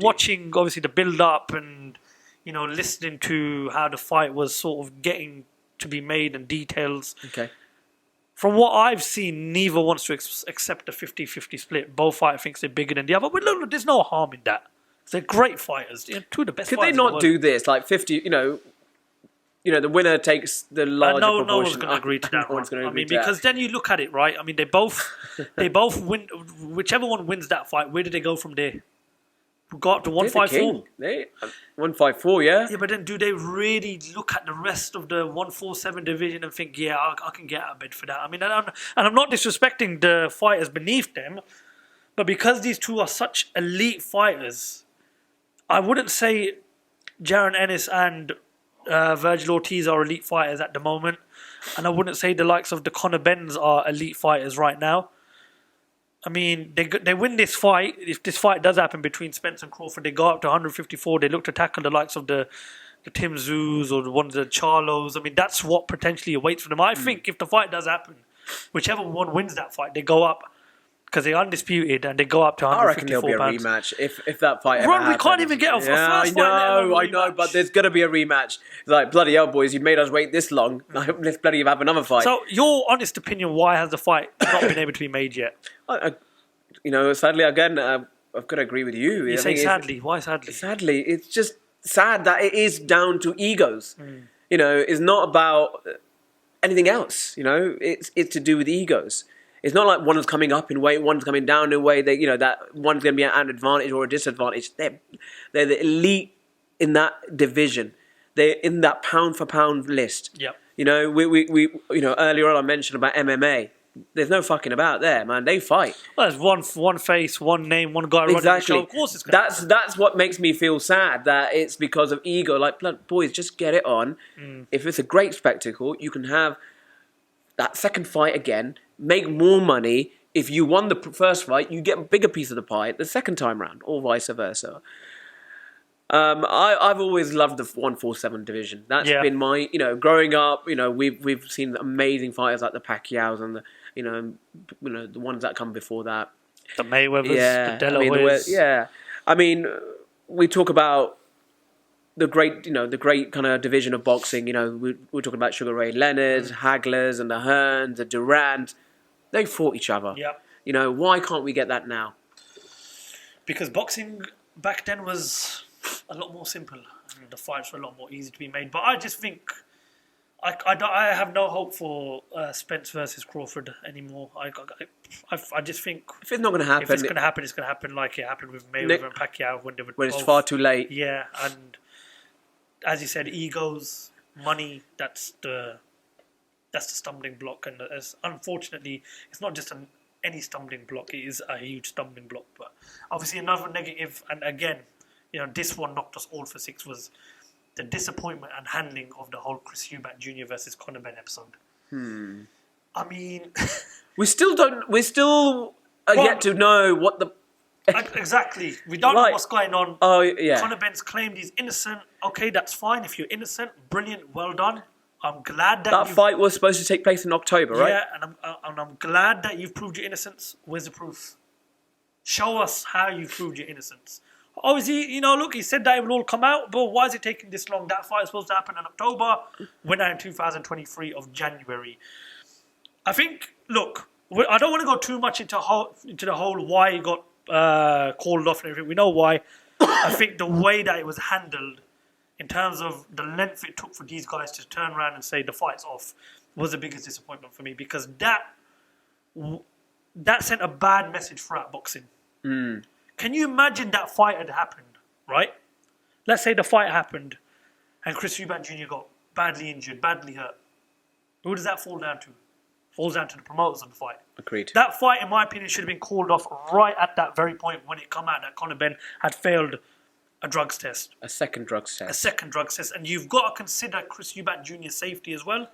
watching, obviously, the build-up and, listening to how the fight was sort of getting to be made and details. Okay. From what I've seen, neither wants to accept a 50-50 split. Both fighters think they're bigger than the other. But look, there's no harm in that. They're great fighters. Two of the best fighters. Could they not do this? Like 50, the winner takes the larger proportion. No one's going to agree to that. Because then you look at it, right? I mean, they both win. Whichever one wins that fight, where do they go from there? Go up to 154. 154, yeah. Yeah, but then do they really look at the rest of the 147 division and think, yeah, I can get out of bed for that? I mean, and I'm not disrespecting the fighters beneath them, but because these two are such elite fighters, I wouldn't say Jaron Ennis and Virgil Ortiz are elite fighters at the moment, and I wouldn't say the likes of the Conor Benns are elite fighters right now. I mean, they win this fight. If this fight does happen between Spence and Crawford, they go up to 154. They look to tackle the likes of the the Tim Zoos or one of the Charlos. I mean, that's what potentially awaits for them. I think if the fight does happen, whichever one wins that fight, they go up because they're undisputed and they go up to 154 I reckon there'll be a pounds. rematch if that fight ever happens. We can't even get a first I fight. I know, but there's going to be a rematch. It's like, bloody hell, boys, you made us wait this long. Let's bloody have another fight. So, your honest opinion, why has the fight not been able to be made yet? Sadly, again, I've got to agree with you. You say sadly. Why sadly? Sadly, it's just sad that it is down to egos. It's not about anything else. It's to do with egos. It's not like one's coming up in weight, one's coming down in weight. That one's going to be at an advantage or a disadvantage. They're the elite in that division. They're in that pound for pound list. Yep. We earlier on I mentioned about MMA. There's no fucking about there, man. They fight. Well, there's one face, one name, one guy running the show. Of course, it's going to that's what makes me feel sad. That it's because of ego. Like, boys, just get it on. If it's a great spectacle, you can have that second fight again. Make more money. If you won the first fight, you get a bigger piece of the pie the second time round, or vice versa. I've always loved the 147 division. That's been my, growing up. We've seen amazing fighters like the Pacquiaos and the ones that come before that. The Mayweathers, the Delawares. I mean, we talk about the great kind of division of boxing. We're talking about Sugar Ray Leonard's, Hagler's, and the Hearns, the Durant. They fought each other. Yep. Why can't we get that now? Because boxing back then was a lot more simple and the fights were a lot more easy to be made. But I just think I have no hope for Spence versus Crawford anymore. I just think if it's not going to happen, if it's going to happen, it's going to happen like it happened with Mayweather and Pacquiao when it's far too late. Yeah, and as you said, egos, money. That's the stumbling block, and unfortunately, it's not just any stumbling block. It is a huge stumbling block. But obviously, another negative, and again, this one knocked us all for six, was the disappointment and handling of the whole Chris Eubank Jr. versus Conor Benn episode. I mean, we still yet to know what the exactly. We don't know what's going on. Oh yeah. Conor Benn's claimed he's innocent. Okay, that's fine. If you're innocent, brilliant, well done. I'm glad that fight was supposed to take place in October, right? Yeah, and I'm glad that you've proved your innocence. Where's the proof? Show us how you proved your innocence. Obviously, look, he said that it will all come out, but why is it taking this long? That fight is supposed to happen in October, went out in 2023 of January. I think, look, I don't want to go too much into the whole why he got called off and everything. We know why. I think the way that it was handled, in terms of the length it took for these guys to turn around and say the fight's off, was the biggest disappointment for me, because that sent a bad message throughout boxing. Can you imagine that fight had happened, right? Let's say the fight happened and Chris Eubank Jr. got badly injured, badly hurt. Who does that fall down to? Falls down to the promoters of the fight. Agreed. That fight, in my opinion, should have been called off right at that very point when it come out that Conor Benn had failed a drugs test. A second drugs test. And you've got to consider Chris Eubank Jr.'s safety as well.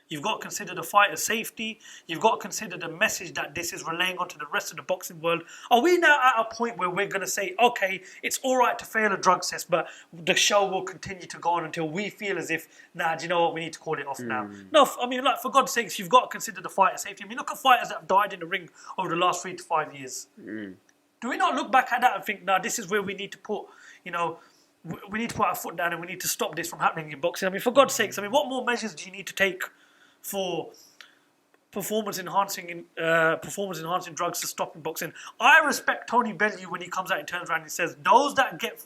You've got to consider the fighter's safety. You've got to consider the message that this is relaying onto the rest of the boxing world. Are we now at a point where we're going to say, okay, it's all right to fail a drug test, but the show will continue to go on until we feel as if, do you know what, we need to call it off now? No, I mean, for God's sakes, you've got to consider the fighter's safety. I mean, look at fighters that have died in the ring over the last 3 to 5 years. Do we not look back at that and think, this is where we need to put, we need to put our foot down and we need to stop this from happening in boxing? I mean, for God's sakes, what more measures do you need to take for performance enhancing drugs to stop in boxing? I respect Tony Bellew when he comes out and turns around and he says those that get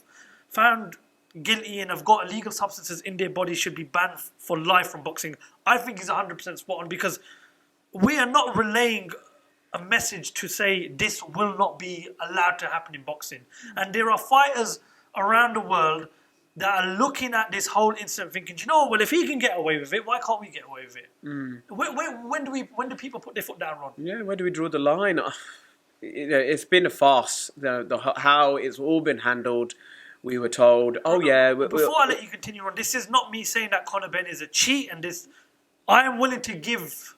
found guilty and have got illegal substances in their body should be banned for life from boxing. I think he's 100% spot on, because we are not relaying a message to say this will not be allowed to happen in boxing. And there are fighters around the world that are looking at this whole incident thinking, well, if he can get away with it, why can't we get away with it? When do people put their foot down, Ron? Yeah, where do we draw the line? It's been a farce. How it's all been handled. We were told, Before I let you continue on, this is not me saying that Conor Benn is a cheat, and I am willing to give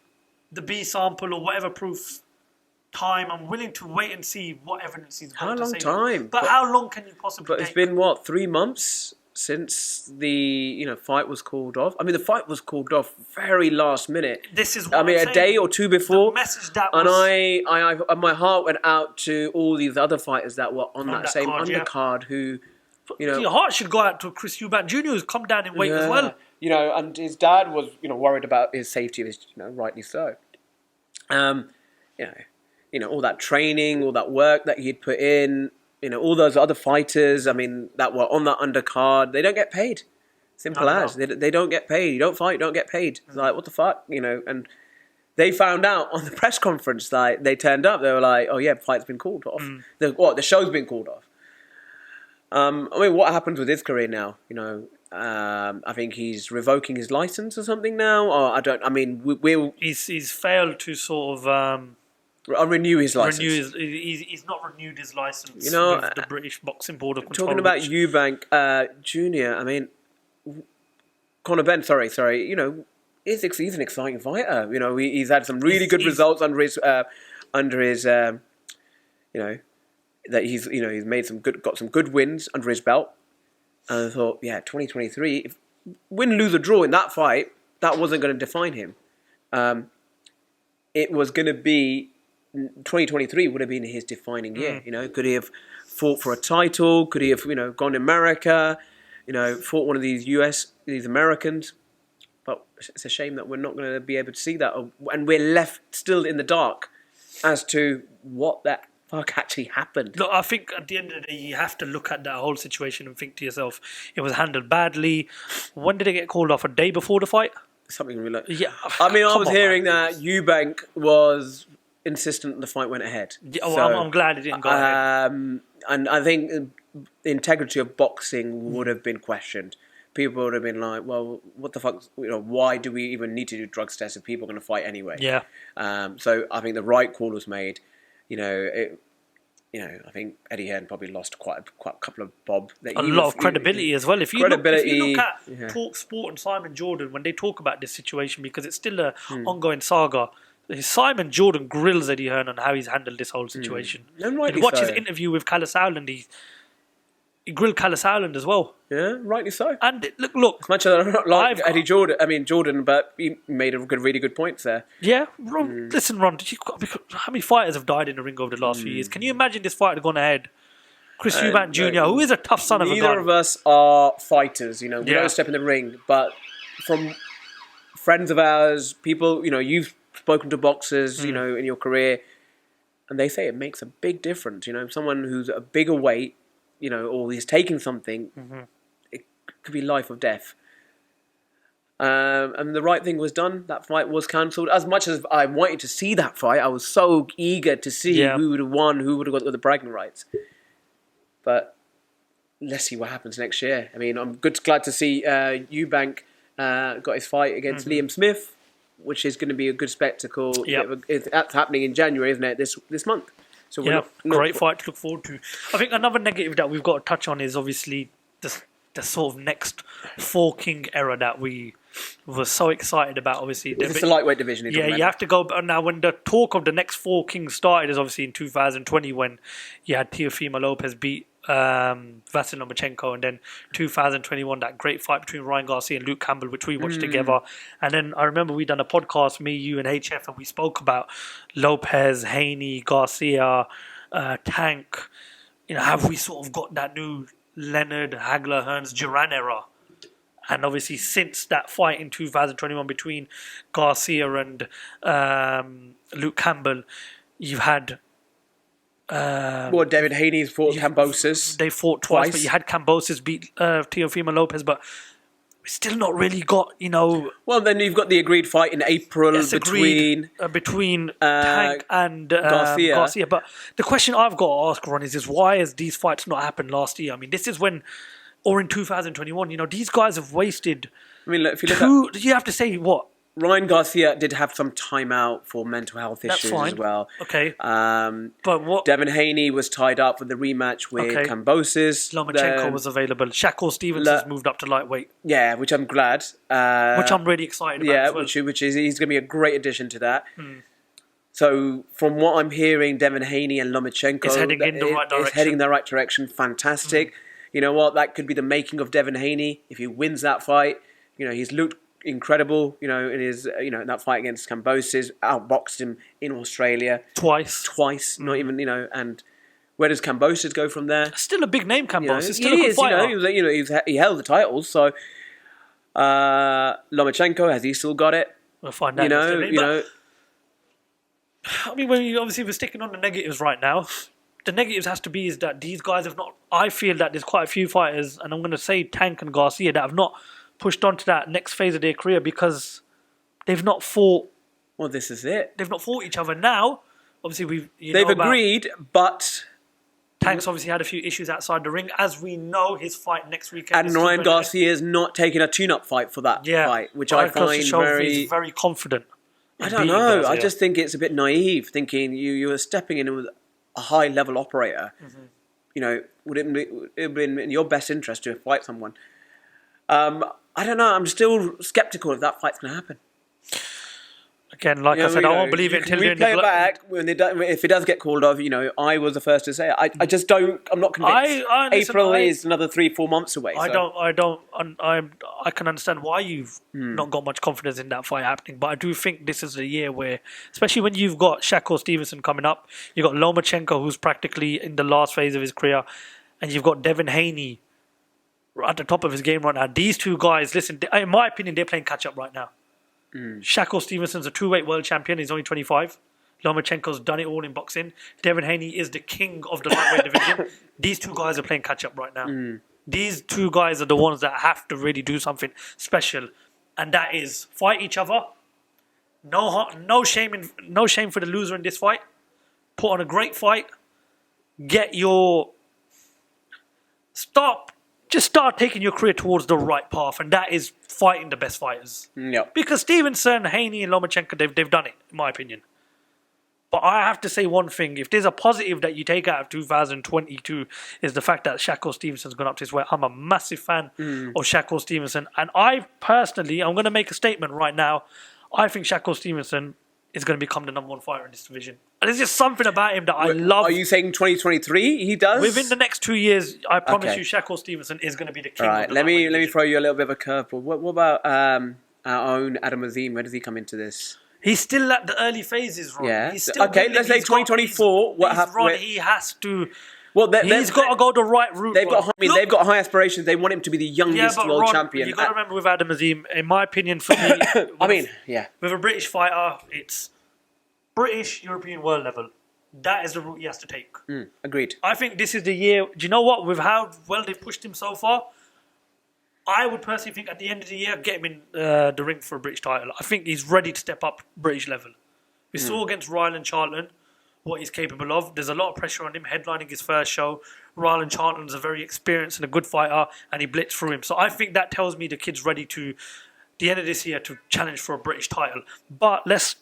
the B sample or whatever proof time. I'm willing to wait and see what evidence he's got to say. How long time? But how long can you possibly take? It's been, 3 months? since the fight was called off. I mean, the fight was called off very last minute. This is what a day or two before. The message that and was... I my heart went out to all these other fighters that were on that same card, undercard who, your heart should go out to Chris Eubank Jr. who's come down in weight as well. And his dad was worried about his safety, rightly so. All that training, all that work that he'd put in. All those other fighters, I mean, that were on that undercard, they don't get paid. Simple as. They don't get paid. You don't fight, you don't get paid. It's like, what the fuck? And they found out on the press conference, like, they turned up, they were like, oh yeah, the fight's been called off. The show's been called off. I mean, what happens with his career now? I think he's revoking his license or something now. Or He's failed to sort of... renew his license. He's not renewed his license with the British Boxing Board of Control. Talking about Eubank Jr., I mean, Conor Benn, sorry, he's an exciting fighter. He's had some really good results under his that he's made got some good wins under his belt. And I thought, 2023, if win, lose or draw in that fight, that wasn't going to define him. It was going to be 2023 would have been his defining year. Could he have fought for a title? Could he have gone to America? Fought one of these Americans? But it's a shame that we're not going to be able to see that, and we're left still in the dark as to what that fuck actually happened. Look, I think at the end of the day, you have to look at that whole situation and think to yourself, it was handled badly. When did it get called off? A day before the fight? Something really. Yeah. I mean, I was hearing that Eubank was insistent the fight went ahead. I'm glad it didn't go ahead. And I think the integrity of boxing would have been questioned. People would have been like, well, what the fuck, why do we even need to do drugs tests if people are going to fight anyway? Yeah. So I think the right call was made. I think Eddie Hearn probably lost quite a couple of bob. A lot of credibility as well. If you look at Talk Sport and Simon Jordan, when they talk about this situation, because it's still an ongoing saga, Simon Jordan grills Eddie Hearn on how he's handled this whole situation. And watch his interview with Callis Howland. He grilled Callis Howland as well. Yeah, rightly so. And look. As much as I don't like Jordan, but he made really good points there. Yeah, Ron, listen, Ron, how many fighters have died in the ring over the last few years? Can you imagine this fight had gone ahead? Chris Eubank Jr., who is a tough son of a gun. Neither of us are fighters, we don't step in the ring, but from friends of ours, people, you've spoken to boxers, in your career, and they say it makes a big difference. Someone who's a bigger weight, or he's taking something, it could be life or death. And the right thing was done. That fight was cancelled. As much as I wanted to see that fight, I was so eager to see who would have won, who would have got the bragging rights. But let's see what happens next year. I mean, I'm glad to see Eubank got his fight against Liam Smith, which is going to be a good spectacle. Yep. That's happening in January, isn't it? This month. So great fight to look forward to. I think another negative that we've got to touch on is obviously the sort of next forking era that we were so excited about. Obviously, it's the lightweight division. You have to go now. When the talk of the next four kings started is obviously in 2020 when you had Teofimo Lopez beat Vasyl Lomachenko, and then 2021 that great fight between Ryan Garcia and Luke Campbell, which we watched together. And then I remember we done a podcast, me, you, and HF, and we spoke about Lopez, Haney, Garcia, Tank. Have we sort of got that new Leonard, Hagler, Hearns, Duran era? And obviously, since that fight in 2021 between Garcia and Luke Campbell, you've had David Haney's fought Kambosos. They fought twice, but you had Kambosos beat Teofimo Lopez, but we still not really got, Well, then you've got the agreed fight in April between Tank and Garcia. But the question I've got to ask, Ron, is why has these fights not happened last year? I mean, this is when, or in 2021, these guys have wasted. I mean, if you look you have to say what? Ryan Garcia did have some time out for mental health issues as well. Okay. But what? Devin Haney was tied up for the rematch with Kambosos. Lomachenko was available. Shakur Stevens has moved up to lightweight. Yeah, which I'm glad. Which I'm really excited about as well. which is he's going to be a great addition to that. So from what I'm hearing, Devin Haney and Lomachenko is heading in the right direction. Is heading in the right direction. Fantastic. you know what, that could be the making of Devin Haney if he wins that fight. You know, he's looked incredible, you know, in his, you know, in that fight against Kambosos, outboxed him in Australia. Twice, not even, you know, and where does Kambosos go from there? Still a big name, Kambosos. You know, Still a good fighter. He held the titles, so Lomachenko, has he still got it? We'll find out. I mean, we're sticking on the negatives right now. The negatives has to be is that these guys have not. I feel that there's quite a few fighters, and I'm going to say Tank and Garcia, that have not pushed on to that next phase of their career because they've not fought. Well, this is it. They've not fought each other now. Obviously, they've agreed, but Tank's obviously had a few issues outside the ring, as we know. His fight next weekend. And Ryan Garcia is not taking a tune-up fight for that fight, which I find very confident. I don't know. Garcia. I just think it's a bit naive thinking you are stepping in with a high-level operator. Mm-hmm. You know, would it have been in your best interest to fight someone? I don't know. I'm still skeptical if that fight's going to happen. Again, like I said, I won't believe it until we play it back. If it does get called off, you know, I was the first to say it. I just don't. I'm not convinced. April is another 3-4 months away. I can understand why you've not got much confidence in that fight happening, but I do think this is a year where, especially when you've got Shakur Stevenson coming up, you've got Lomachenko, who's practically in the last phase of his career, and you've got Devin Haney at the top of his game right now. These two guys, listen, in my opinion, they're playing catch up right now. Shakur Stevenson's a 2-weight world champion. He's only 25. Lomachenko's done it all in boxing. Devin Haney is the king of the lightweight division. These two guys are playing catch up right now. These two guys are the ones that have to really do something special, and that is fight each other. No shame for the loser in this fight. Put on a great fight. Just start taking your career towards the right path, and that is fighting the best fighters. Yep. Because Stevenson, Haney, and Lomachenko, they've done it, in my opinion. But I have to say one thing. If there's a positive that you take out of 2022 is the fact that Shakur Stevenson's gone up to his weight. I'm a massive fan of Shakur Stevenson. And I'm going to make a statement right now. I think Shakur Stevenson is going to become the number one fighter in this division. And there's just something about him that I love. Are you saying 2023 he does? Within the next 2 years, I promise you, Shakur Stevenson is going to be the king. All right, of the let me throw you a little bit of a curveball. What about our own Adam Azim? Where does he come into this? He's still at the early phases, Ron. Yeah. He's still let's say 2024. What happens? He has to. Well, he's got to go the right route. They've got high aspirations. They want him to be the youngest world champion. You've got to remember with Adam Azim, in my opinion, for me, with a British fighter, it's British, European, world level. That is the route he has to take. Agreed. I think this is the year. Do you know what? With how well they've pushed him so far, I would personally think at the end of the year, get him in the ring for a British title. I think he's ready to step up British level. We saw against Ryland Charlton what he's capable of. There's a lot of pressure on him, headlining his first show. Ryland Charlton's a very experienced and a good fighter, and he blitzed through him. So I think that tells me the kid's ready to, the end of this year, to challenge for a British title. But let's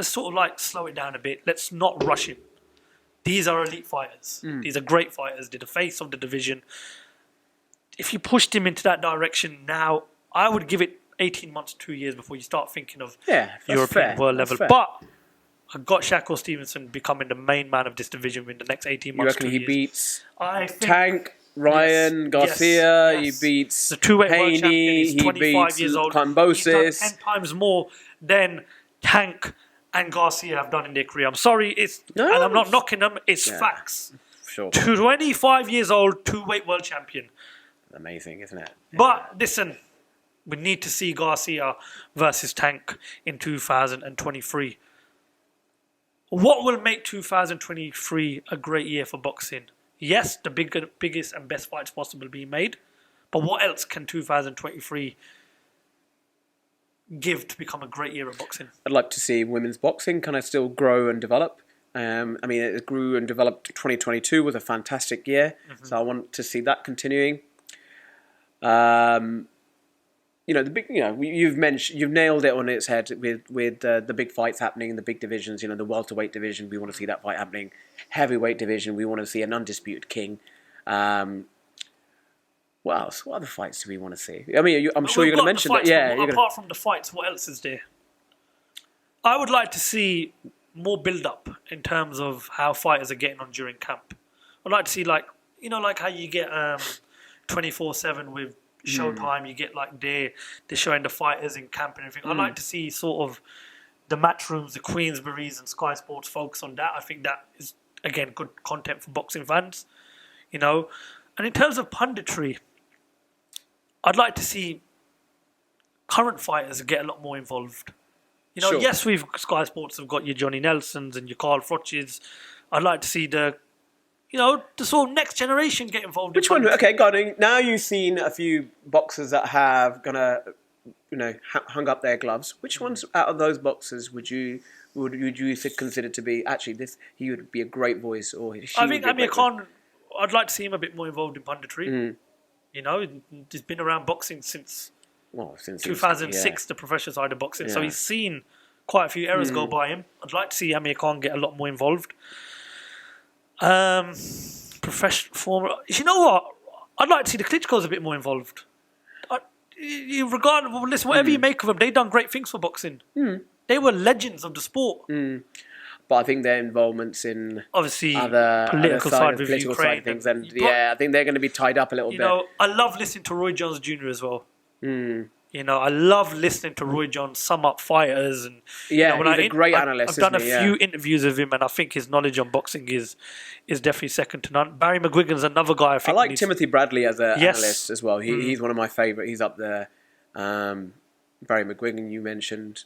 sort of like slow it down a bit. Let's not rush him. These are elite fighters. These are great fighters. They're the face of the division. If you pushed him into that direction now, I would give it 18 months, 2 years before you start thinking of European world level. But I've got Shakur Stevenson becoming the main man of this division in the next 18 months. You reckon he beats Tank, Ryan, Garcia, he beats the two-weight world champion. Haney, He's 25 years old. Kambosos. He's done 10 times more than Tank and Garcia have done in their career. I'm sorry, and I'm not knocking them, it's facts. Sure. 25 years old, two-weight world champion. Amazing, isn't it? But listen, we need to see Garcia versus Tank in 2023. What will make 2023 a great year for boxing? Yes, the biggest and best fights possible being made. But what else can 2023 give to become a great year of boxing? I'd like to see women's boxing kind of still grow and develop. I mean, it grew and developed. 2022 was a fantastic year, so I want to see that continuing. You've nailed it on its head with the big fights happening in the big divisions. The welterweight division, we want to see that fight happening. Heavyweight division, we want to see an undisputed king. What else? What other fights do we want to see? I mean, I'm sure you're going to mention that. Yeah. Apart from the fights, what else is there? I would like to see more build-up in terms of how fighters are getting on during camp. I'd like to see, like how you get 24/7 with Showtime. You get like they're showing the fighters in camp and everything. I like to see sort of the match rooms, the Queensberries and Sky Sports focus on that. I think that is, again, good content for boxing fans, you know. And in terms of punditry, I'd like to see current fighters get a lot more involved. You know, yes, we've Sky Sports have got your Johnny Nelsons and your Carl Froches. I'd like to see the sort of next generation get involved. Which one? Okay, got it. Now you've seen a few boxers that have hung up their gloves. Which ones out of those boxers would you consider to be actually this? He would be a great voice, or I think Amir Khan. I'd like to see him a bit more involved in punditry. You know, he's been around boxing since 2006, the professional side of boxing. So he's seen quite a few eras go by him. I'd like to see Amir Khan get a lot more involved. Professional former. You know what? I'd like to see the Klitschko's a bit more involved. Whatever you make of them, they've done great things for boxing. They were legends of the sport. But I think their involvements in obviously other political side of things, and I think they're going to be tied up a little bit. You know, I love listening to Roy Jones Jr. as well. You know, I love listening to Roy Jones sum up fighters, and he's a great analyst. I've done a few interviews with him, and I think his knowledge on boxing is definitely second to none. Barry McGuigan's another guy. I like Timothy Bradley as an analyst as well. He's one of my favourite. He's up there. Barry McGuigan, you mentioned,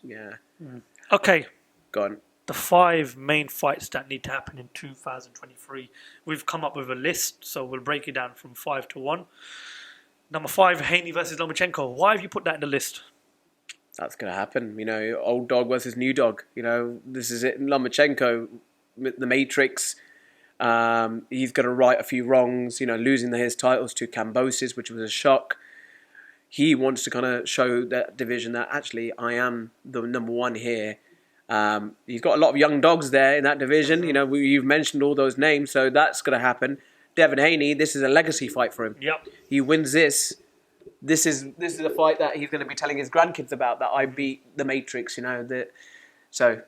Okay, go on. The 5 main fights that need to happen in 2023. We've come up with a list, so we'll break it down from 5 to 1. Number 5, Haney versus Lomachenko. Why have you put that in the list? That's going to happen. You know, old dog versus new dog. You know, this is it. Lomachenko, the Matrix, he's going to right a few wrongs, you know, losing his titles to Kambosos, which was a shock. He wants to kind of show that division that actually I am the number one here. He's got a lot of young dogs there in that division. You know, you've mentioned all those names, so that's going to happen. Devin Haney, this is a legacy fight for him. Yep. He wins this. This is a fight that he's going to be telling his grandkids about, that I beat the Matrix, you know. So,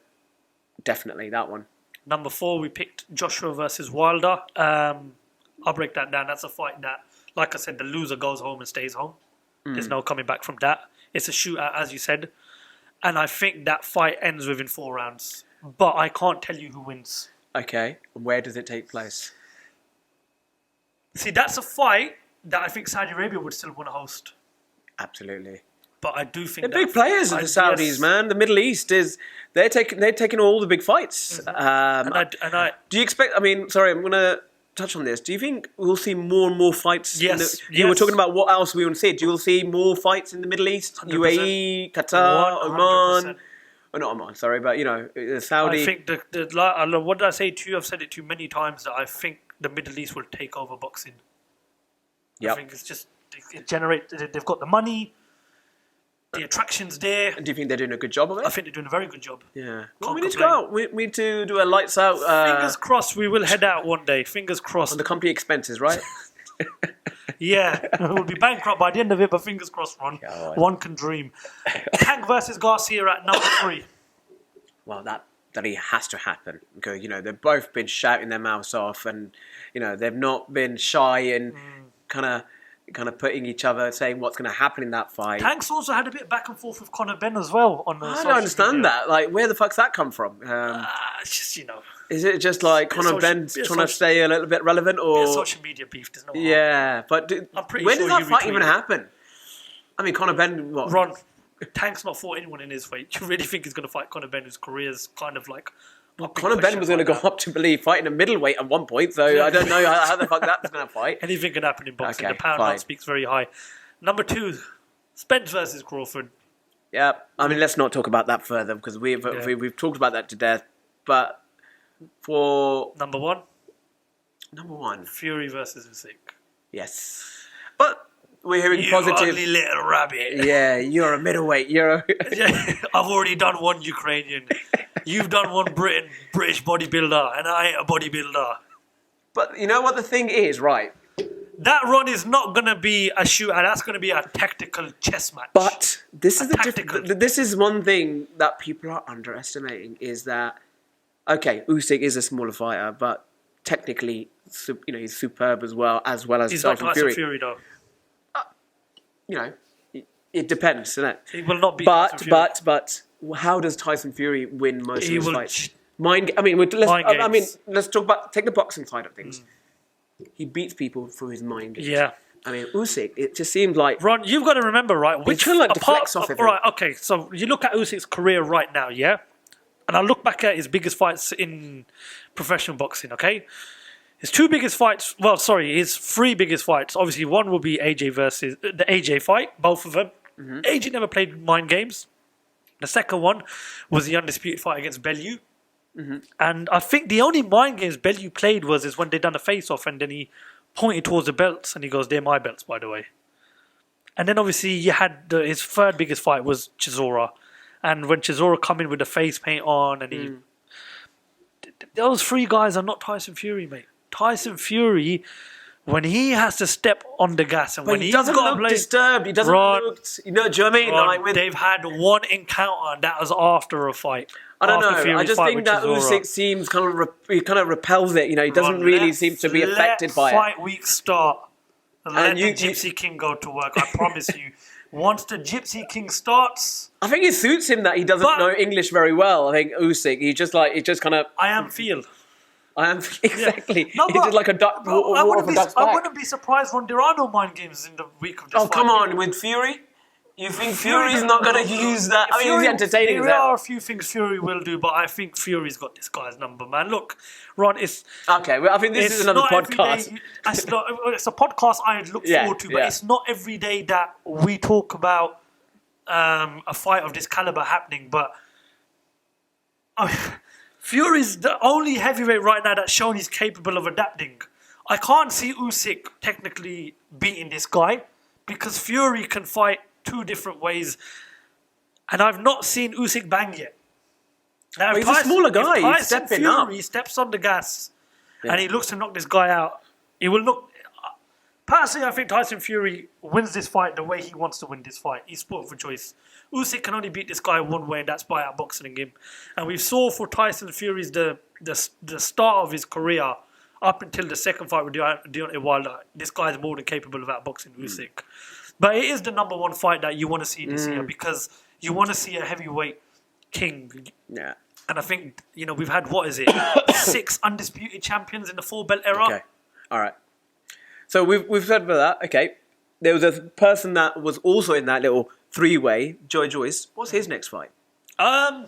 definitely that one. Number 4, we picked Joshua versus Wilder. I'll break that down. That's a fight that, like I said, the loser goes home and stays home. There's no coming back from that. It's a shootout, as you said. And I think that fight ends within 4 rounds. But I can't tell you who wins. Okay. Where does it take place? See, that's a fight that I think Saudi Arabia would still want to host. Absolutely. But I do think they're big players in the Saudis, man. The Middle East they're taking all the big fights. Do you expect? I mean, sorry, I'm gonna touch on this. Do you think we'll see more and more fights? Yes. You were talking about what else we want to see. Do you see more fights in the Middle East? 100%. UAE, Qatar, 100%. Oman. Oh, not Oman, sorry, but you know, Saudi. I think what did I say to you? I've said it to you many times that I think the Middle East will take over boxing. Yep. I think it's just they've got the money, the attractions there. Do you think they're doing a good job of it? I think they're doing a very good job. Yeah. Well, we need to go out. We need to do a lights out. Fingers crossed we will head out one day. Fingers crossed. On the company expenses, right? Yeah, we'll be bankrupt by the end of it, but fingers crossed, Ron. One can dream. Tank versus Garcia at number 3. Well, that has to happen. Because, you know, they've both been shouting their mouths off, and, you know, they've not been shy and kind of putting each other, saying what's going to happen in that fight. Tank's also had a bit of back and forth with Conor Benn as well. I don't understand that. Like, where the fuck's that come from? It's just, you know. Is it just like Conor Benn trying to stay a little bit relevant, or social media beef? There's no harm. Yeah, but when does that fight even happen? I mean, Conor Benn. What? Ron, Tank's not fought anyone in his weight. You really think he's going to fight Conor Benn, whose career's kind of like? Conor Benn was going to go up to believe fighting a middleweight at one point, so I don't know how the fuck that's going to fight. Anything can happen in boxing. The pound not speaks very high. Number 2, Spence versus Crawford. Yeah, I mean, let's not talk about that further because we've talked about that to death. But for number 1, Fury versus Usyk. Yes, but we're hearing positive. You ugly little rabbit. Yeah, you're a middleweight. I've already done one Ukrainian. You've done one British bodybuilder, and I ain't a bodybuilder. But you know what the thing is, right? That run is not going to be a shootout. That's going to be a tactical chess match. But this is one thing that people are underestimating is that, okay, Usyk is a smaller fighter, but technically, you know, he's superb as well as he's not Tyson Fury. Fury, though. you know, it depends, doesn't it? He will not beat Tyson Fury. But how does Tyson Fury win most of his fights? Mind let's talk about, take the boxing side of things. He beats people through his mind games. Yeah. I mean, Usyk, it just seemed like... Ron, you've got to remember, right? Which kind of like deflects off everything. Right, okay, so you look at Usyk's career right now, yeah? And I look back at his biggest fights in professional boxing, okay? His three biggest fights... Obviously, one will be AJ versus... The AJ fight, both of them. AJ never played mind games. The second one was the undisputed fight against Bellew. And I think the only mind games Bellew played is when they done a face-off and then he pointed towards the belts and he goes, they're my belts, by the way. And then obviously you had his third biggest fight was Chisora. And when Chisora come in with the face paint on and those three guys are not Tyson Fury, mate. Tyson Fury, when he has to step on the gas and when he doesn't look disturbed, he doesn't look... You know, do you know what I mean? They've had one encounter and that was after a fight. I don't know. I just think that Usyk seems he kind of repels it. You know, he doesn't really seem to be affected by it. Fight week start. Let the Gypsy King go to work. I promise you. Once the Gypsy King starts, I think it suits him that he doesn't know English very well. I think Usyk, I am field. Exactly. Yeah. No, he's just like a duck. I wouldn't be surprised when there are no mind games in the week of this fight. Oh, come on, with Fury. You think Fury's not going to use that? I mean, he's entertaining. There are a few things Fury will do, but I think Fury's got this guy's number, man. Look, Ron, it's... Okay, well, I think this is another podcast. It's a podcast I look forward to, but it's not every day that we talk about a fight of this caliber happening, but... Fury's the only heavyweight right now that's shown he's capable of adapting. I can't see Usyk technically beating this guy because Fury can fight two different ways, and I've not seen Usyk bang yet. Now, he's a smaller guy. If Tyson Fury steps on the gas and he looks to knock this guy out, he will look. Personally, I think Tyson Fury wins this fight the way he wants to win this fight. He's sport for choice. Usyk can only beat this guy one way, and that's by outboxing him. And we saw for Tyson Fury's the start of his career up until the second fight with Deontay Wilder. This guy's more than capable of outboxing Usyk. But it is the number one fight that you want to see this year because you want to see a heavyweight king. Yeah. And I think, we've had, 6 undisputed champions in the 4-belt era. Okay. All right. So we've said about that. Okay. There was a person that was also in that little 3-way, Joe Joyce. What's his next fight? I'm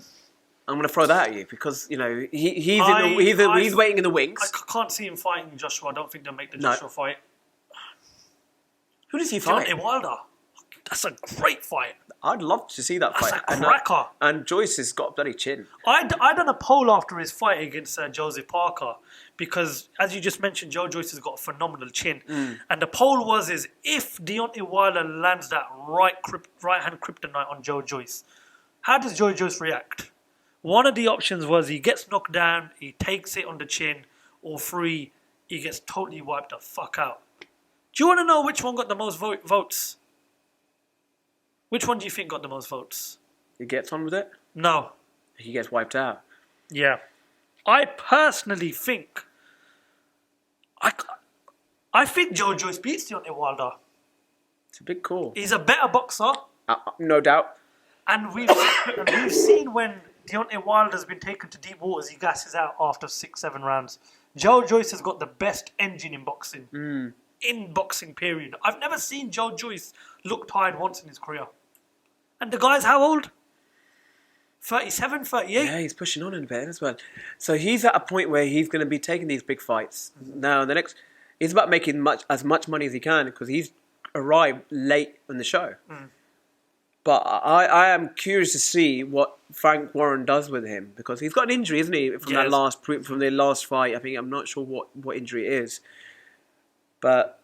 going to throw that at you because, he's waiting in the wings. I can't see him fighting Joshua. I don't think they'll make the Joshua fight. Who does he fight? Deontay Wilder. That's a great fight. I'd love to see that fight. That's a cracker. And Joyce has got a bloody chin. I done a poll after his fight against Joseph Parker because, as you just mentioned, Joe Joyce has got a phenomenal chin. And the poll was if Deontay Wilder lands that right-hand kryptonite on Joe Joyce, how does Joe Joyce react? One of the options was he gets knocked down, he takes it on the chin, or 3, he gets totally wiped the fuck out. Do you want to know which one got the most votes? Which one do you think got the most votes? He gets on with it? No. He gets wiped out. Yeah. I personally think... I think Joe Joyce beats Deontay Wilder. It's a big call. He's a better boxer. No doubt. And we've seen when Deontay Wilder's been taken to deep waters, he gasses out after 6-7 rounds. Joe Joyce has got the best engine in boxing. In boxing, period. I've never seen Joe Joyce look tired once in his career. And the guy's how old? 37, 38? Yeah, he's pushing on in a bit as well. So he's at a point where he's going to be taking these big fights. Now, it's about making as much money as he can because he's arrived late in the show. But I am curious to see what Frank Warren does with him because he's got an injury, isn't he? From the last fight. I think I'm not sure what injury it is. But,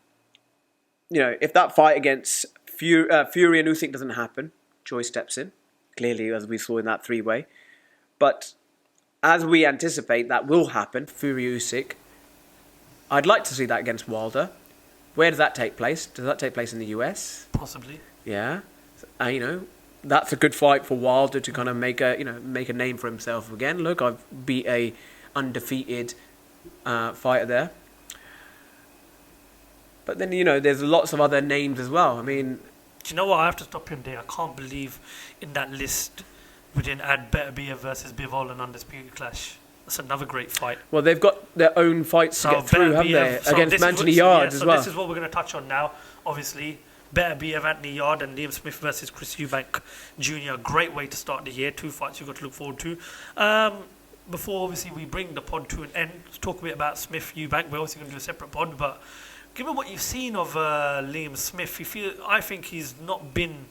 if that fight against Fury and Usyk doesn't happen, Joyce steps in, clearly, as we saw in that 3-way. But as we anticipate that will happen, Fury Usyk, I'd like to see that against Wilder. Where does that take place? Does that take place in the US? Possibly. Yeah. That's a good fight for Wilder to kind of make a name for himself again. Look, I've beat a undefeated fighter there. But then, there's lots of other names as well. I mean, you know what? I have to stop you there. I can't believe in that list we didn't add Beterbiev versus Bivol and Undisputed Clash. That's another great fight. Well, they've got their own fights to get through, haven't they? Against Anthony Yarde as well. This is what we're going to touch on now. Obviously, Beterbiev, Anthony Yarde, and Liam Smith versus Chris Eubank Jr. Great way to start the year. 2 fights you've got to look forward to. Before, obviously, we bring the pod to an end, let's talk a bit about Smith Eubank. We're obviously going to do a separate pod, but given what you've seen of Liam Smith, I think he's not been.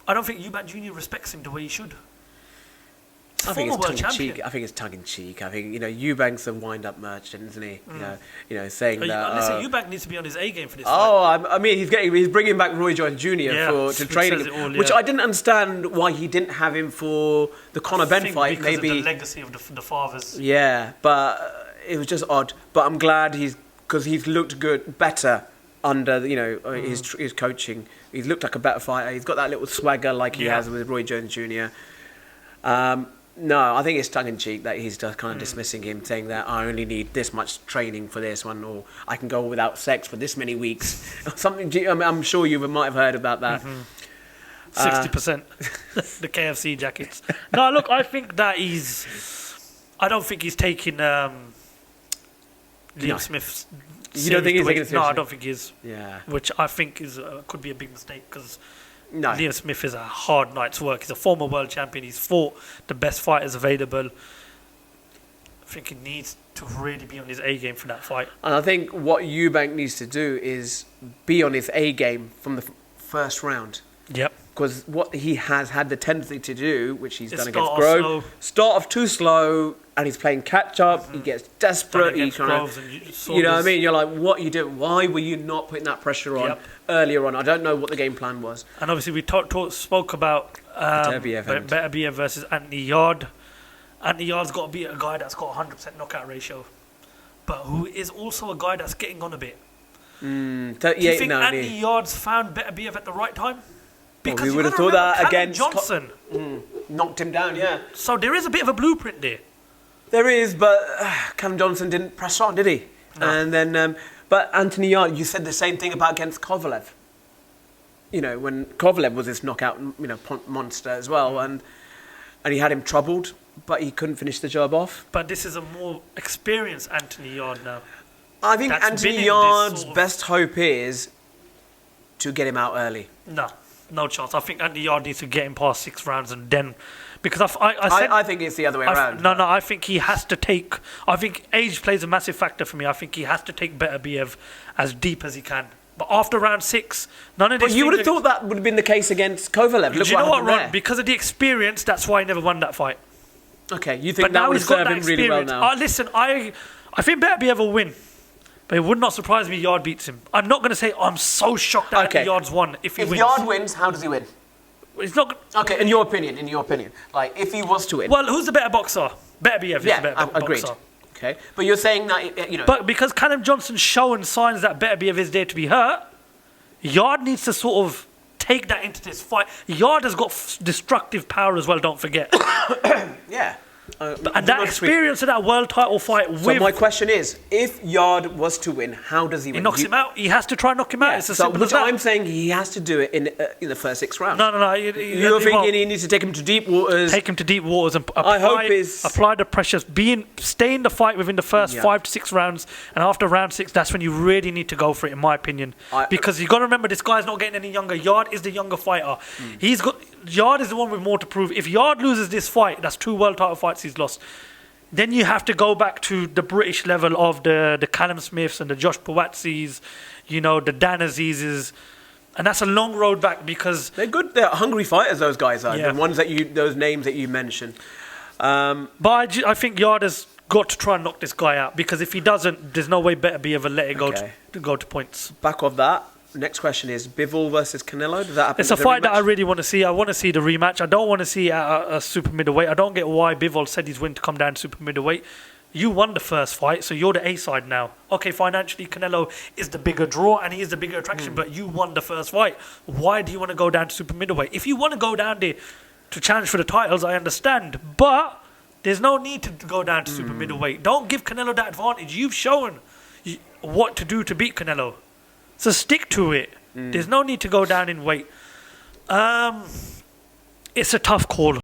I don't think Eubank Jr. respects him the way he should. I think it's tongue-in-cheek. I think it's tongue-in-cheek. I think, Eubank's a wind-up merchant, isn't he? Saying that. Listen, Eubank needs to be on his A game for this. I mean, he's bringing back Roy Jones Jr. to training him, which I didn't understand why he didn't have him for the Conor Benn fight. Because maybe of the legacy of the fathers. Yeah, but it was just odd. But I'm glad because he's looked better under his coaching. He's looked like a better fighter. He's got that little swagger like he has with Roy Jones Jr. No, I think it's tongue-in-cheek that he's just kind of dismissing him, saying that I only need this much training for this one, or I can go without sex for this many weeks. Something. I'm sure you might have heard about that. 60%. The KFC jackets. No, look, I think that I don't think he's taking Liam Smith's. You don't think he's taking it seriously? No, I don't think he is. Yeah. Which I think could be a big mistake because. No. Liam Smith is a hard night's work. He's a former world champion. He's fought the best fighters available. I think he needs to really be on his A game for that fight. And I think what Eubank needs to do is be on his A game from the first round. Yep. Because what he has had the tendency to do, which he's done against Grove, start off too slow, and he's playing catch up. He gets desperate. You know what I mean? You're like, what are you doing? Why were you not putting that pressure on earlier on? I don't know what the game plan was. And obviously, we spoke about Beterbiev versus Anthony Yarde. Anthony Yarde's got to be a guy that's got 100% knockout ratio, but who is also a guy that's getting on a bit. Do you think Anthony Yarde's found Beterbiev at the right time? Because we would have thought that against Johnson. Knocked him down, yeah. So there is a bit of a blueprint there. There is, but Callum Johnson didn't press on, did he? No. And then, but Anthony Yarde, you said the same thing about against Kovalev. When Kovalev was this knockout, monster as well, and he had him troubled, but he couldn't finish the job off. But this is a more experienced Anthony Yarde now. I think Anthony Yarde's best hope is to get him out early. No chance. I think Anthony Yarde needs to get him past 6 rounds and then... Because I think it's the other way around. No, I think he has to take... I think age plays a massive factor for me. I think he has to take Beterbiev as deep as he can. But after round 6, none of this... But you would have thought that would have been the case against Kovalev. Do you know what, Ron? Because of the experience, that's why he never won that fight. Okay, you think that would serve him really well now? Listen, I think Beterbiev will win. But it would not surprise me Yarde beats him. I'm not going to say I'm so shocked that Yarde's won if wins. If Yarde wins, how does he win? It's not. Okay, in your opinion, like if he was to win. Well, who's the better boxer? Beterbiev is the better agreed. boxer. Okay, but you're saying that But because Callum Johnson's showing signs that Beterbiev is there to be hurt, Yarde needs to sort of take that into this fight. Yarde has got destructive power as well. Don't forget. Yeah. And that experience of that world title fight with... So my question is, if Yarde was to win, how does he win? He knocks him out. He has to try and knock him out. It's as simple as that. I'm saying he has to do it in the first 6 rounds. No. You're thinking he needs to take him to deep waters. Take him to deep waters and apply the pressure. Stay in the fight within the first 5 to 6 rounds. And after round 6, that's when you really need to go for it, in my opinion. Because you've got to remember, this guy's not getting any younger. Yarde is the younger fighter. Yarde is the one with more to prove. If Yarde loses this fight, that's 2 world title fights he's lost. Then you have to go back to the British level of the Callum Smiths and the Josh Pawatsis, the Dan Azizes, and that's a long road back because they're good. They're hungry fighters. Those guys are the ones those names that you mentioned. But I think Yarde has got to try and knock this guy out because if he doesn't, there's no way Beterbiev will let it go to points. Back of that. Next question is Bivol versus Canelo. Does that happen? It's a fight that I really want to see. I want to see the rematch. I don't want to see a super middleweight. I don't get why Bivol said he's willing to come down to super middleweight. You won the first fight, so you're the A side now. Okay, financially, Canelo is the bigger draw and he is the bigger attraction, but you won the first fight. Why do you want to go down to super middleweight? If you want to go down there to challenge for the titles, I understand, but there's no need to go down to super middleweight. Don't give Canelo that advantage. You've shown what to do to beat Canelo. So stick to it. There's no need to go down in weight. It's a tough call.